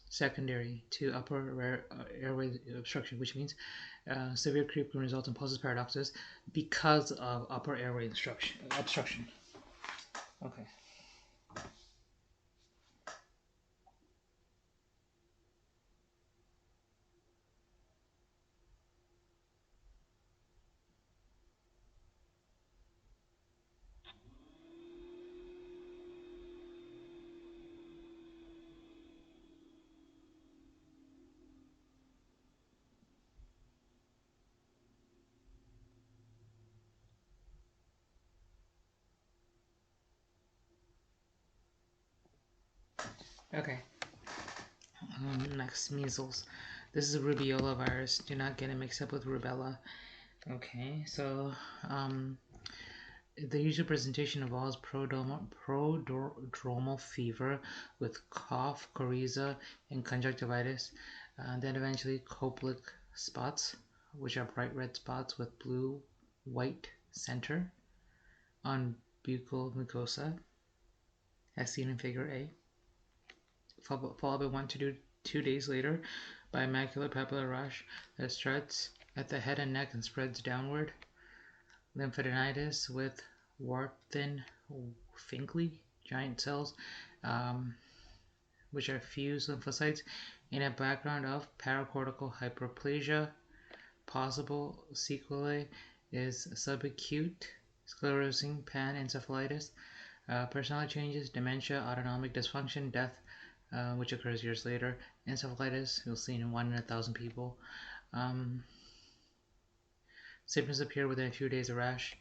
secondary to upper airway obstruction, which means severe croup can result in pulsus paradoxus because of upper airway obstruction. Okay. Okay. Next, measles. This is a rubeola virus. Do not get it mixed up with rubella. Okay, so the usual presentation involves prodromal fever with cough, coryza, and conjunctivitis. Then eventually Koplik spots, which are bright red spots with blue-white center on buccal mucosa, as seen in Figure A. Followed by 1 to 2 days later by macular papular rash that starts at the head and neck and spreads downward. Lymphadenitis with Warthin-Finkley giant cells, which are fused lymphocytes in a background of paracortical hyperplasia. Possible sequelae is subacute sclerosing panencephalitis, personality changes, dementia, autonomic dysfunction, death, which occurs years later. Encephalitis, you'll see in 1 in 1,000 people. Symptoms appear within a few days of rash.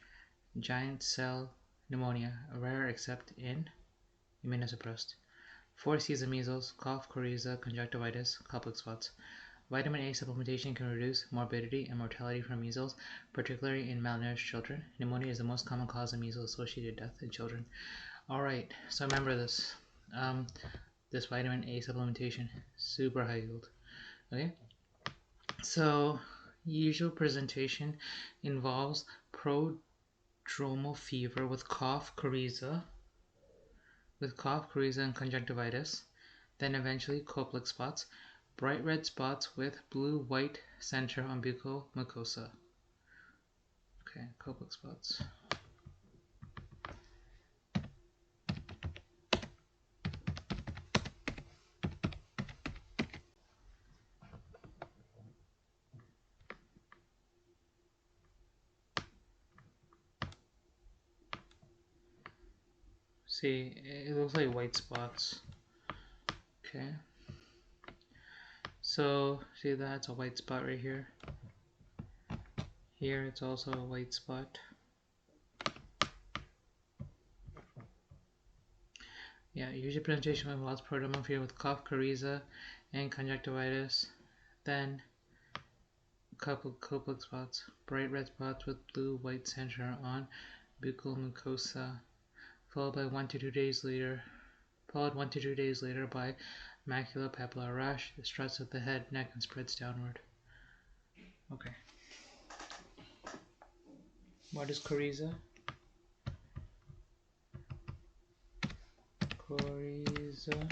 Giant cell pneumonia, rare except in immunosuppressed. 4 C's of measles, cough, coryza, conjunctivitis, Koplik spots. Vitamin A supplementation can reduce morbidity and mortality from measles, particularly in malnourished children. Pneumonia is the most common cause of measles-associated death in children. Alright, so remember this. This vitamin A supplementation, super high yield. Okay, so usual presentation involves prodromal fever with cough, coryza, and conjunctivitis, then eventually Koplik spots, bright red spots with blue-white center on buccal mucosa. Okay, Koplik spots. See, it looks like white spots. Okay. So, see that's a white spot right here. Here it's also a white spot. Yeah, usually presentation involves prodromal fever with cough, coryza, and conjunctivitis. Then Koplik spots, bright red spots with blue-white center on buccal mucosa, followed 1 to 2 days later by maculopapular rash that struts at the head, neck, and spreads downward. Okay. What is coryza? Coryza.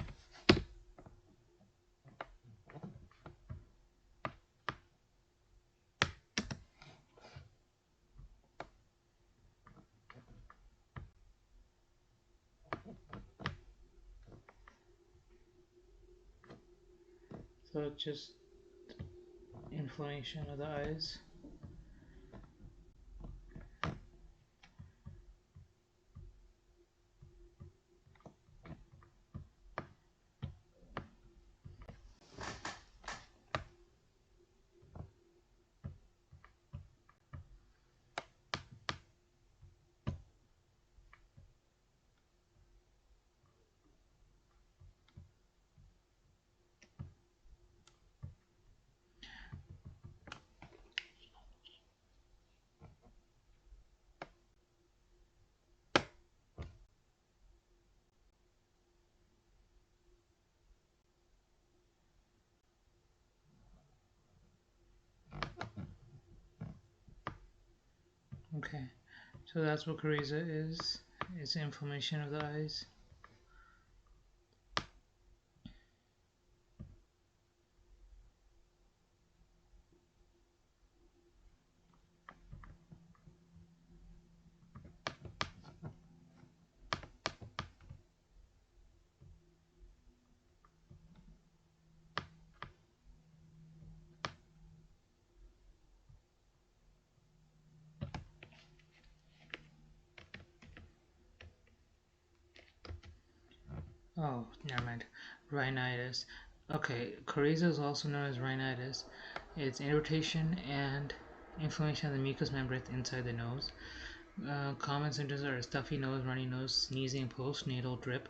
So it's just inflammation of the eyes. Okay, so that's what coryza is. It's inflammation of the eyes. Oh, never mind. Rhinitis. Okay, coryza is also known as rhinitis. It's irritation and inflammation of the mucous membrane inside the nose. Common symptoms are a stuffy nose, runny nose, sneezing, postnatal drip.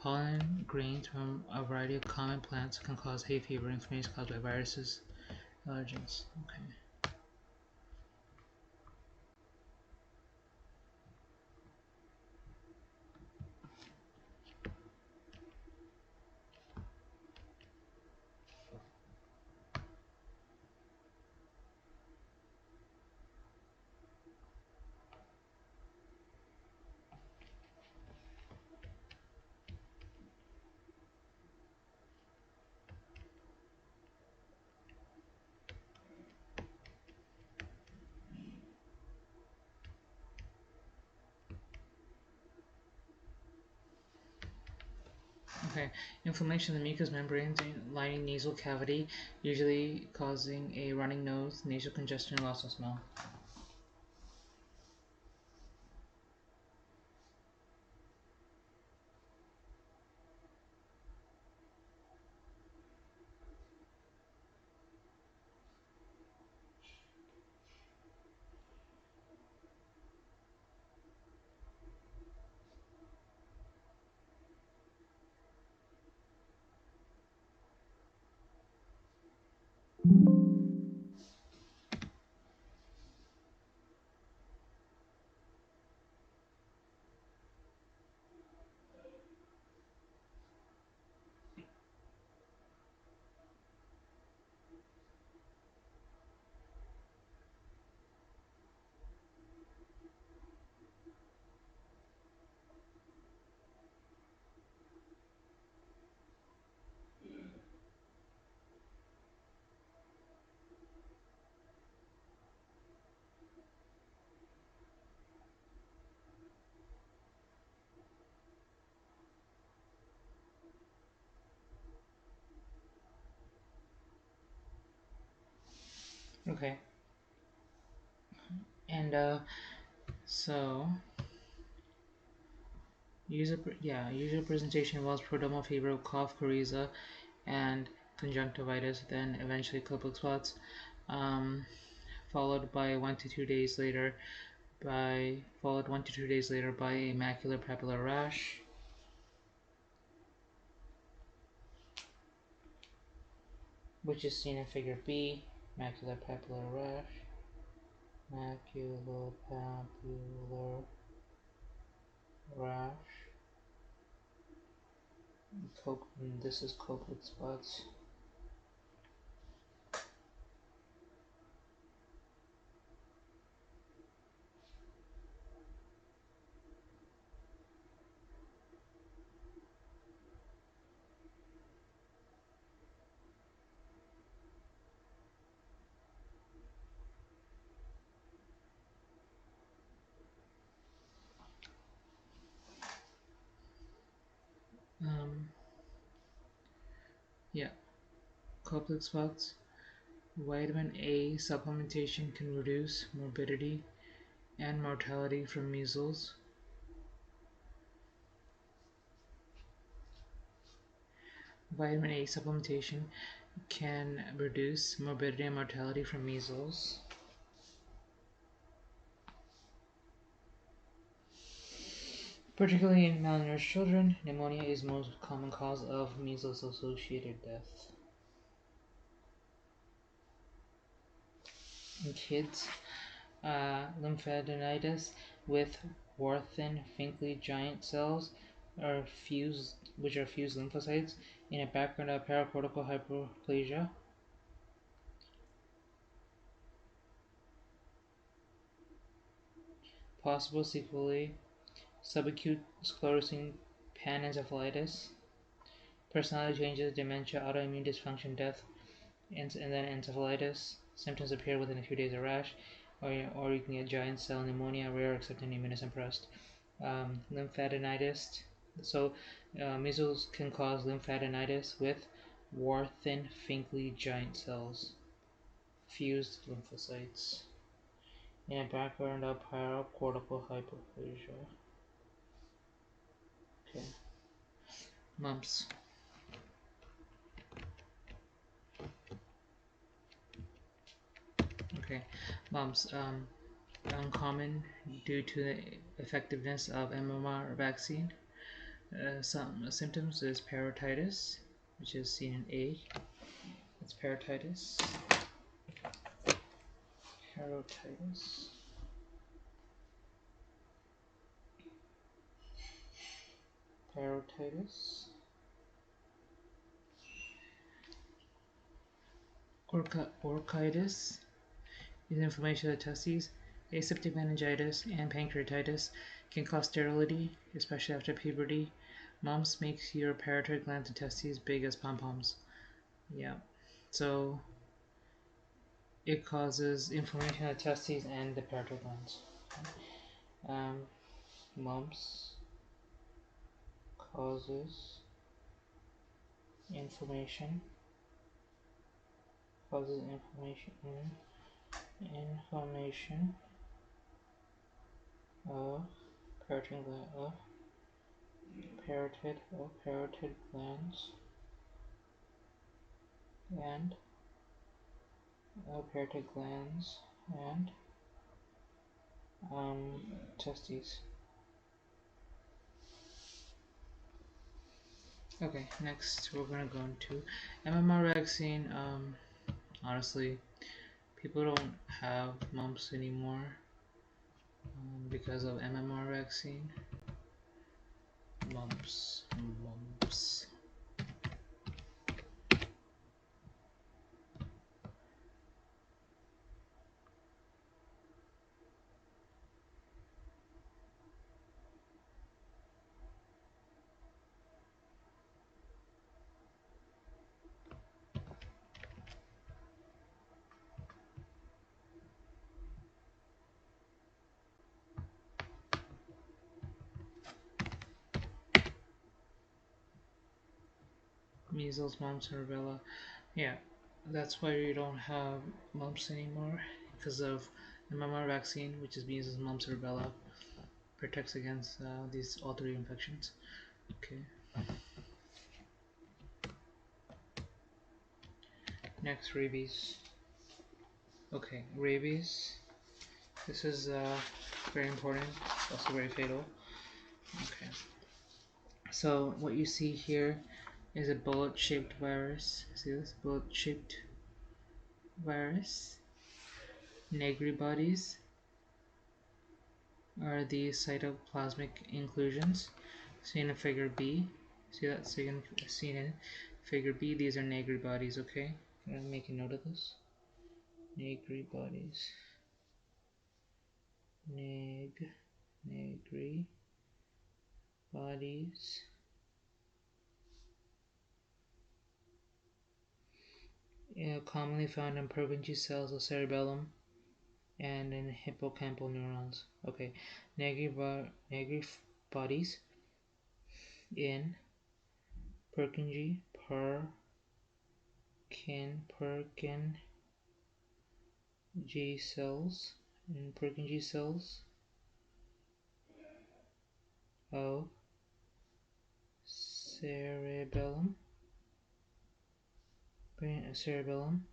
Pollen grains from a variety of common plants can cause hay fever, inflammation caused by viruses, allergens. Okay. Okay, inflammation of the mucous membranes lining nasal cavity, usually causing a running nose, nasal congestion, and loss of smell. Okay. And so usual presentation involves prodromal fever, cough, coryza, and conjunctivitis, then eventually Koplik spots, um, followed by 1 to 2 days later followed 1 to 2 days later by a macular papular rash, which is seen in Figure B. Macular papular rash, macular papular rash. This is Koplik spots. Um, yeah, Koplik spots. Vitamin A supplementation can reduce morbidity and mortality from measles. Vitamin A supplementation can reduce morbidity and mortality from measles. Particularly in malnourished children, pneumonia is the most common cause of measles-associated death. In kids, lymphadenitis with Warthin-Finkley giant cells which are fused lymphocytes in a background of paracortical hyperplasia. Possible sequelae: subacute sclerosing panencephalitis, personality changes, dementia, autoimmune dysfunction, death, and then encephalitis. Symptoms appear within a few days of rash, or you can get giant cell pneumonia, rare except in immunosuppressed. Lymphadenitis. So, measles can cause lymphadenitis with Warthin-Finkley giant cells, fused lymphocytes, in a background of paracortical hyperplasia. Okay. Mumps. Okay. Mumps. Uncommon due to the effectiveness of MMR vaccine. Some symptoms is parotitis, which is seen in A. It's parotitis. Parotitis. Parotitis. Orchitis is inflammation of the testes. Aseptic meningitis and pancreatitis can cause sterility, especially after puberty. Mumps makes your parotoid glands and testes big as pom-poms. Yeah. So it causes inflammation of the testes and the parotoid glands. Um, mumps causes inflammation inflammation of parotid glands and parotid glands and testes. Okay, next we're gonna go into MMR vaccine. Honestly, people don't have mumps anymore because of MMR vaccine. Mumps. Measles, mumps, and rubella. Yeah. That's why you don't have mumps anymore because of the MMR vaccine, which is being used as mumps and rubella, protects against these all three infections. Okay. Next, rabies. Okay, rabies. This is very important, also very fatal. Okay. So what you see here is a bullet-shaped virus. See this bullet-shaped virus? Negri bodies are the cytoplasmic inclusions seen in figure B. See that seen in figure B? These are Negri bodies, okay? I'm gonna make a note of this. Negri bodies. Negri bodies. Commonly found in Purkinje cells of cerebellum and in hippocampal neurons. Okay, Negri bodies in Purkinje cells of cerebellum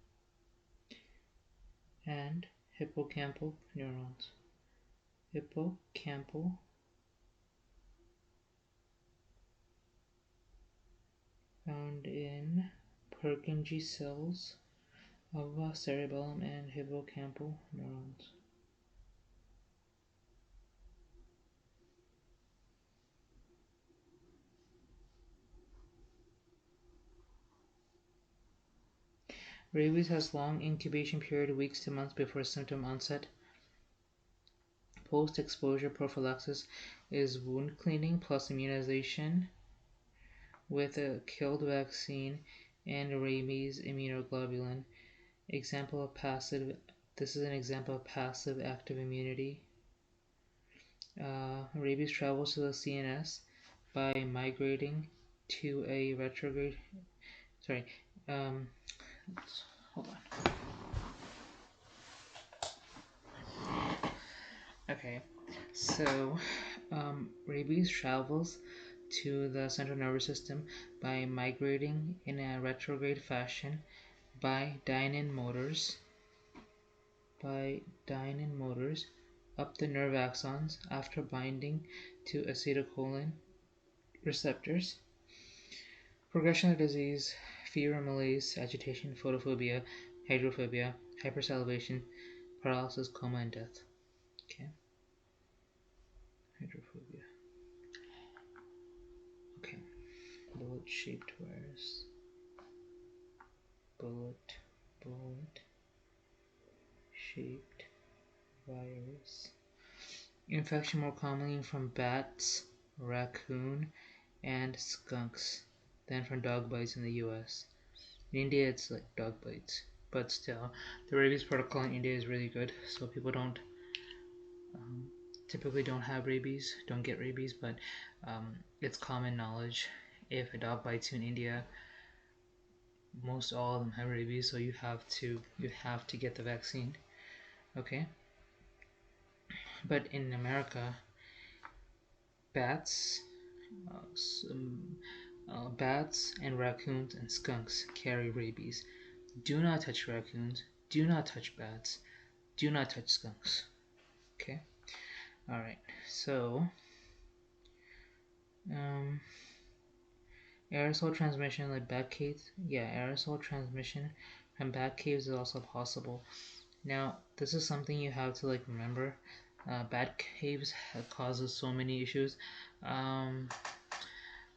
and hippocampal neurons. Hippocampal found in Purkinje cells of cerebellum and hippocampal neurons. Rabies has long incubation period, weeks to months before symptom onset. Post-exposure prophylaxis is wound cleaning plus immunization with a killed vaccine and rabies immunoglobulin. Example of passive. This is an example of passive active immunity. Rabies travels to the CNS by migrating to a retrograde. Sorry. Hold on. Okay, so rabies travels to the central nervous system by migrating in a retrograde fashion by dynein motors up the nerve axons after binding to acetylcholine receptors. Progression of disease: fever, malaise, agitation, photophobia, hydrophobia, hypersalivation, paralysis, coma, and death. Okay. Hydrophobia. Okay. Bullet-shaped virus. Bullet-shaped virus. Infection more commonly from bats, raccoon, and skunks than from dog bites in the US. In India, it's like dog bites, but still, the rabies protocol in India is really good, so people typically don't have rabies, don't get rabies, but it's common knowledge. If a dog bites you in India, most all of them have rabies, so you have to get the vaccine. Okay, but in America, bats, bats and raccoons and skunks carry rabies. Do not touch raccoons. Do not touch bats. Do not touch skunks. Okay. All right. So, aerosol transmission like bat caves. Yeah, aerosol transmission from bat caves is also possible. Now, this is something you have to like remember. Bat caves causes so many issues.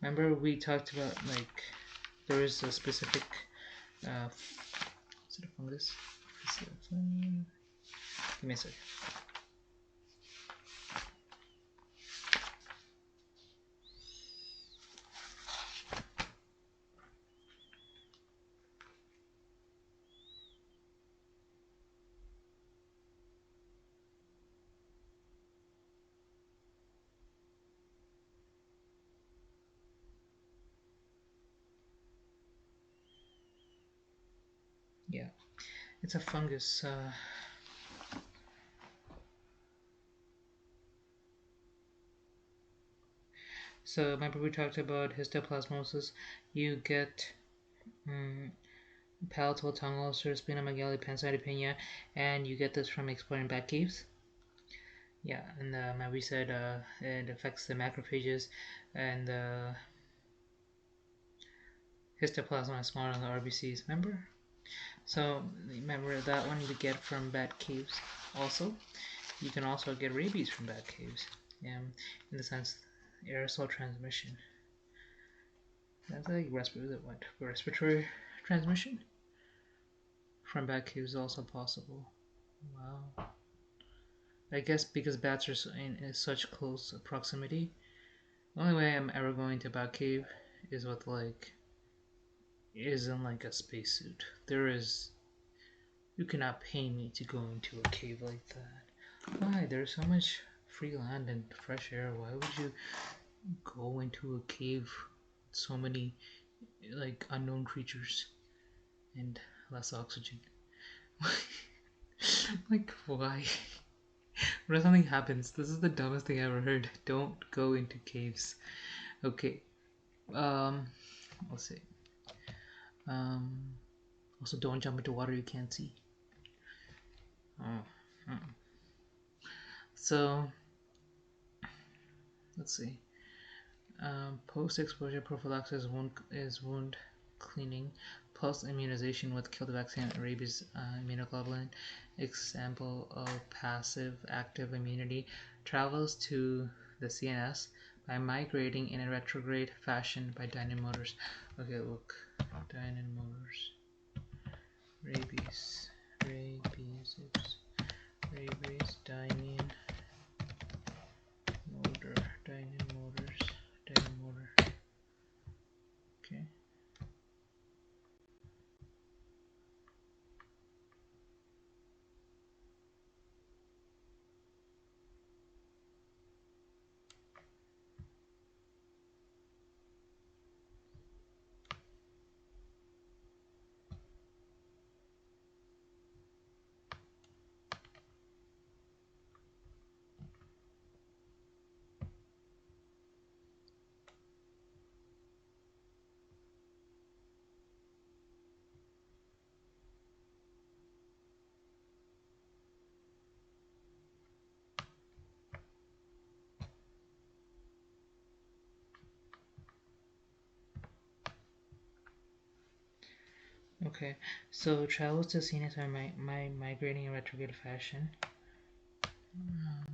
Remember we talked about like there is a specific is it a fungus? Give me a second. Yeah, it's a fungus. So remember we talked about histoplasmosis. You get mm, palatal tongue ulcers, splenomegaly, pancytopenia, and you get this from exploring bat caves. Yeah, and we said it affects the macrophages, and the histoplasma is smaller than the RBCs. Remember? So remember that one you get from bat caves. Also, you can also get rabies from bat caves. In the sense, aerosol transmission. That's like respiratory transmission from bat caves is also possible. Wow. I guess because bats are in such close proximity. The only way I'm ever going to bat cave is with is in like a spacesuit. You cannot pay me to go into a cave like that. Why? There's so much free land and fresh air. Why would you go into a cave with so many like unknown creatures and less oxygen? Like why? What if something happens? This is the dumbest thing I ever heard. Don't go into caves. Okay. Um, let's see. Um, Also, don't jump into water you can't see. Oh. So, let's see. Post-exposure prophylaxis is wound cleaning. Post-immunization with killed vaccine rabies immunoglobulin. Example of passive active immunity travels to the CNS by migrating in a retrograde fashion by dynein motors. Okay, look. Dynein motors. Rabies. Oops. Rabies. Dynein motor. Dynein motors. Dynein motor. Okay. Okay, so travels to CNS are migrating in retrograde fashion. Um,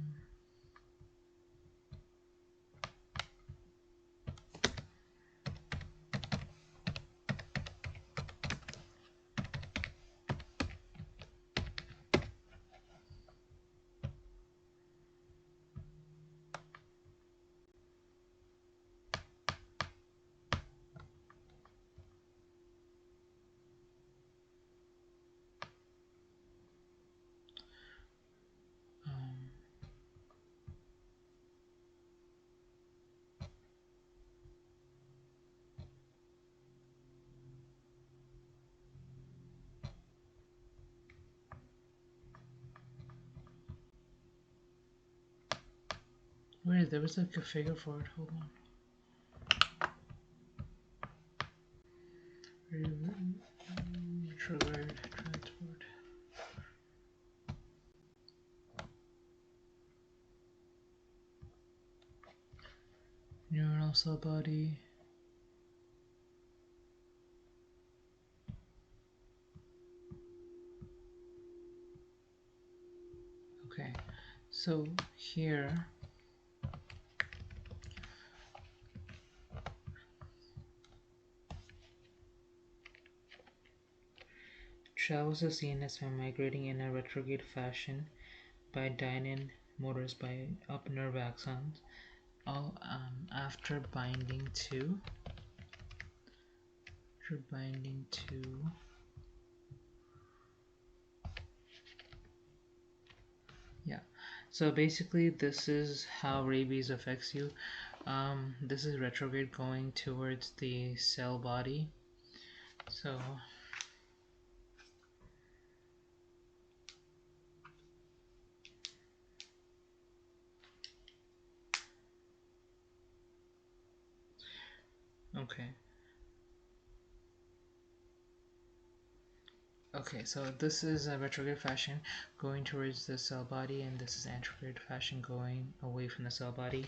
Wait, there was like a figure for it. Hold on. Retrograde transport. Neuronal cell body. Okay, so here travels to CNS by migrating in a retrograde fashion by dynein motors by up nerve axons. All after binding to yeah. So basically, this is how rabies affects you. This is retrograde going towards the cell body. So Okay. Okay, so this is a retrograde fashion going towards the cell body, and this is antegrade fashion going away from the cell body.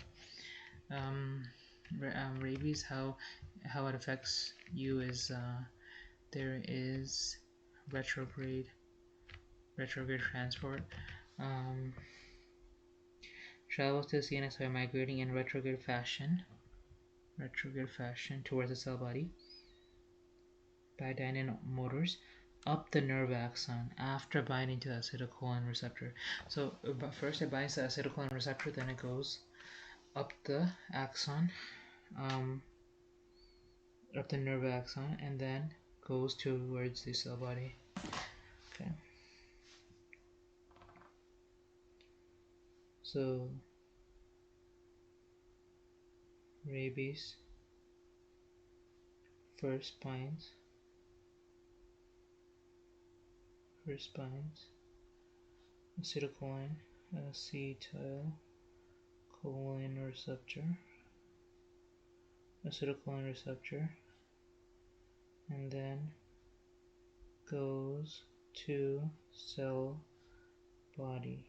Rabies, how it affects you is there is retrograde transport. Um, Travels to the CNS by migrating in retrograde fashion towards the cell body by dynanomotors up the nerve axon after binding to the acetylcholine receptor. So first it binds to the acetylcholine receptor, then it goes up the axon, um, up the nerve axon, and then goes towards the cell body. Okay. So rabies first binds acetylcholine receptor, and then goes to cell body.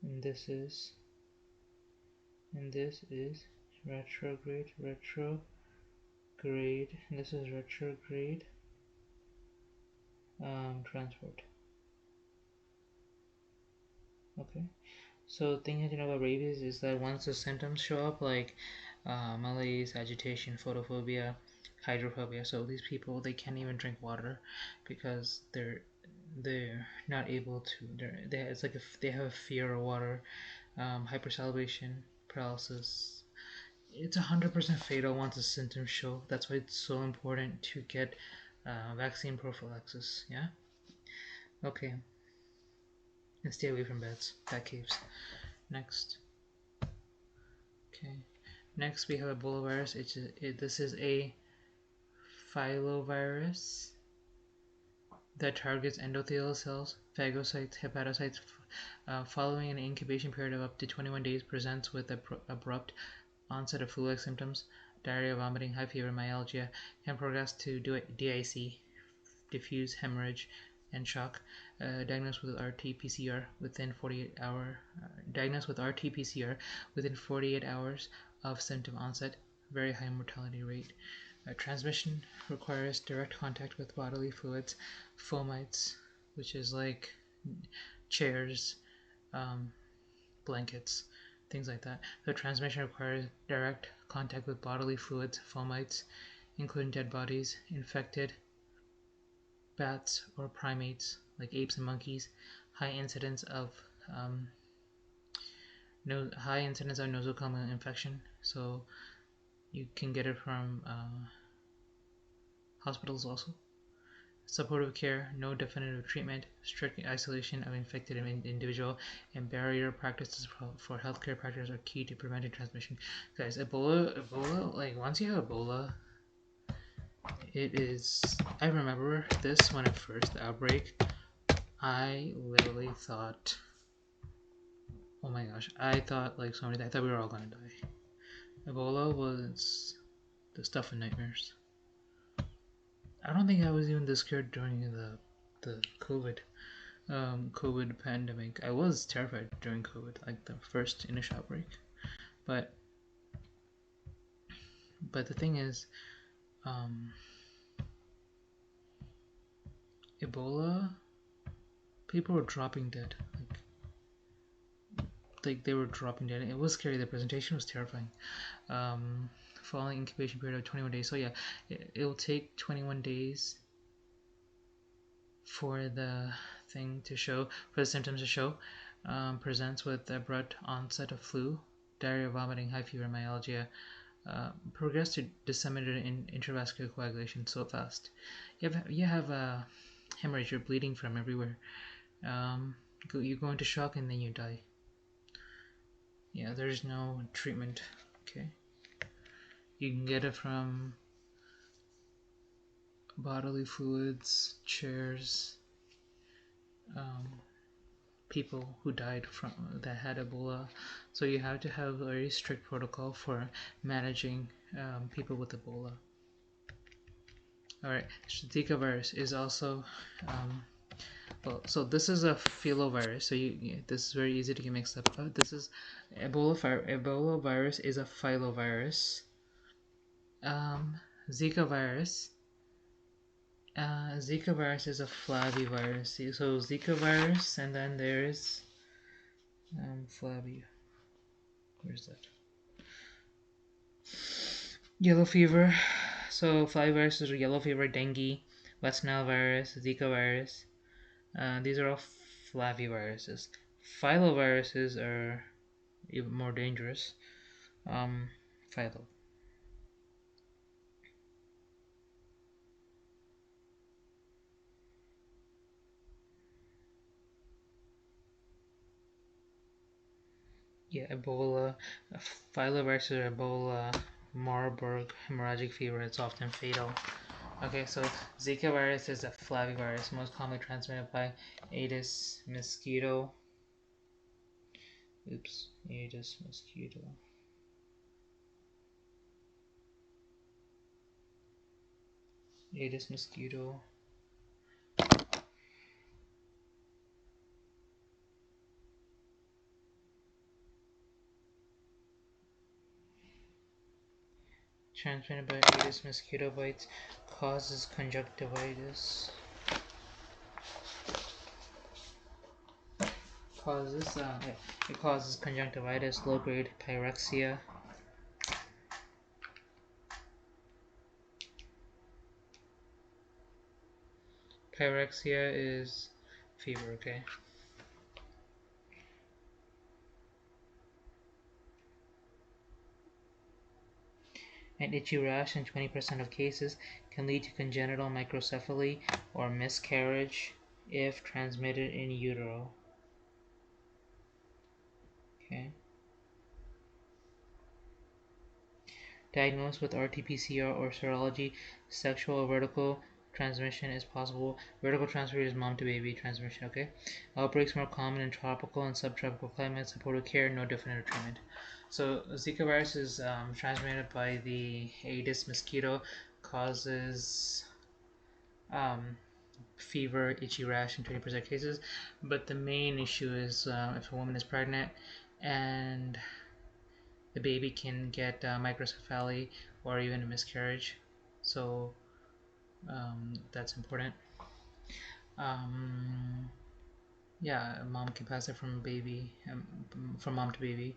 And this is retrograde, transport. Okay. So the thing to know about rabies is that once the symptoms show up, like malaise, agitation, photophobia, hydrophobia, so these people, they can't even drink water because they're not able to. It's like if they have a fear of water, hypersalivation, paralysis. It's 100% fatal once the symptoms show. That's why it's so important to get vaccine prophylaxis. Yeah. Okay. And stay away from beds, bat caves. Next. Okay. Next we have Ebola virus. This is a filovirus that targets endothelial cells, phagocytes, hepatocytes. Following an incubation period of up to 21 days, presents with abrupt onset of flu-like symptoms, diarrhea, vomiting, high fever, myalgia, can progress to DIC, diffuse hemorrhage, and shock. Diagnosed with RT-PCR within 48 hours of symptom onset. Very high mortality rate. Transmission requires direct contact with bodily fluids, fomites, which is like chairs, blankets, things like that. The transmission requires direct contact with bodily fluids, fomites, including dead bodies, infected bats or primates like apes and monkeys. High incidence of nosocomial infection, so you can get it from hospitals also. Supportive care, no definitive treatment, strict isolation of infected individual, and barrier practices for healthcare practitioners are key to preventing transmission. Guys, Ebola, like once you have Ebola, it is. I remember this when it first outbreak. I literally thought, oh my gosh, I thought like so many. I thought we were all gonna die. Ebola was the stuff of nightmares. I don't think I was even this scared during the COVID pandemic. I was terrified during COVID, like the first initial outbreak. But the thing is, Ebola, people were dropping dead. Like they were dropping dead. It was scary. The presentation was terrifying. Following incubation period of 21 days. So yeah, it'll take 21 days for the thing to show, for the symptoms to show. Presents with abrupt onset of flu, diarrhea, vomiting, high fever, myalgia. Progress to disseminated intravascular coagulation so fast. You have a hemorrhage. You're bleeding from everywhere. You go into shock and then you die. Yeah, there's no treatment. Okay. You can get it from bodily fluids, chairs, people who died from that had Ebola. So you have to have a very strict protocol for managing people with Ebola. All right, Zika virus is also well, so this is a filovirus. So this is very easy to get mixed up. This is Ebola virus is a filovirus. Um, Zika virus. Zika virus is a flavivirus. So Zika virus, and then there's flavi. Where's that? Yellow fever. So flaviviruses are yellow fever, dengue, West Nile virus, Zika virus. These are all flaviviruses. Filoviruses are even more dangerous. Philo. Yeah, Ebola. Filoviruses are Ebola, Marburg, hemorrhagic fever. It's often fatal. Okay, so Zika virus is a flavivirus, most commonly transmitted by Aedes mosquito. Oops, Aedes mosquito. Aedes mosquito. Transmitted by Aedes mosquito bites, causes conjunctivitis. It causes conjunctivitis, low-grade pyrexia. Pyrexia is fever, okay? An itchy rash in 20% of cases can lead to congenital microcephaly or miscarriage if transmitted in utero. Okay. Diagnosed with RT-PCR or serology, sexual or vertical transmission is possible. Vertical transfer is mom to baby transmission, okay? Outbreaks more common in tropical and subtropical climates. Supportive care, no definitive treatment. So Zika virus is transmitted by the Aedes mosquito, causes fever, itchy rash in 20% of cases. But the main issue is if a woman is pregnant and the baby can get microcephaly or even a miscarriage. So that's important. Um, yeah, a mom can pass it from baby, from mom to baby.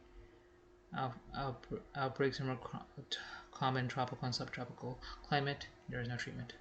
Outbreaks are more common tropical and subtropical climate. There is no treatment.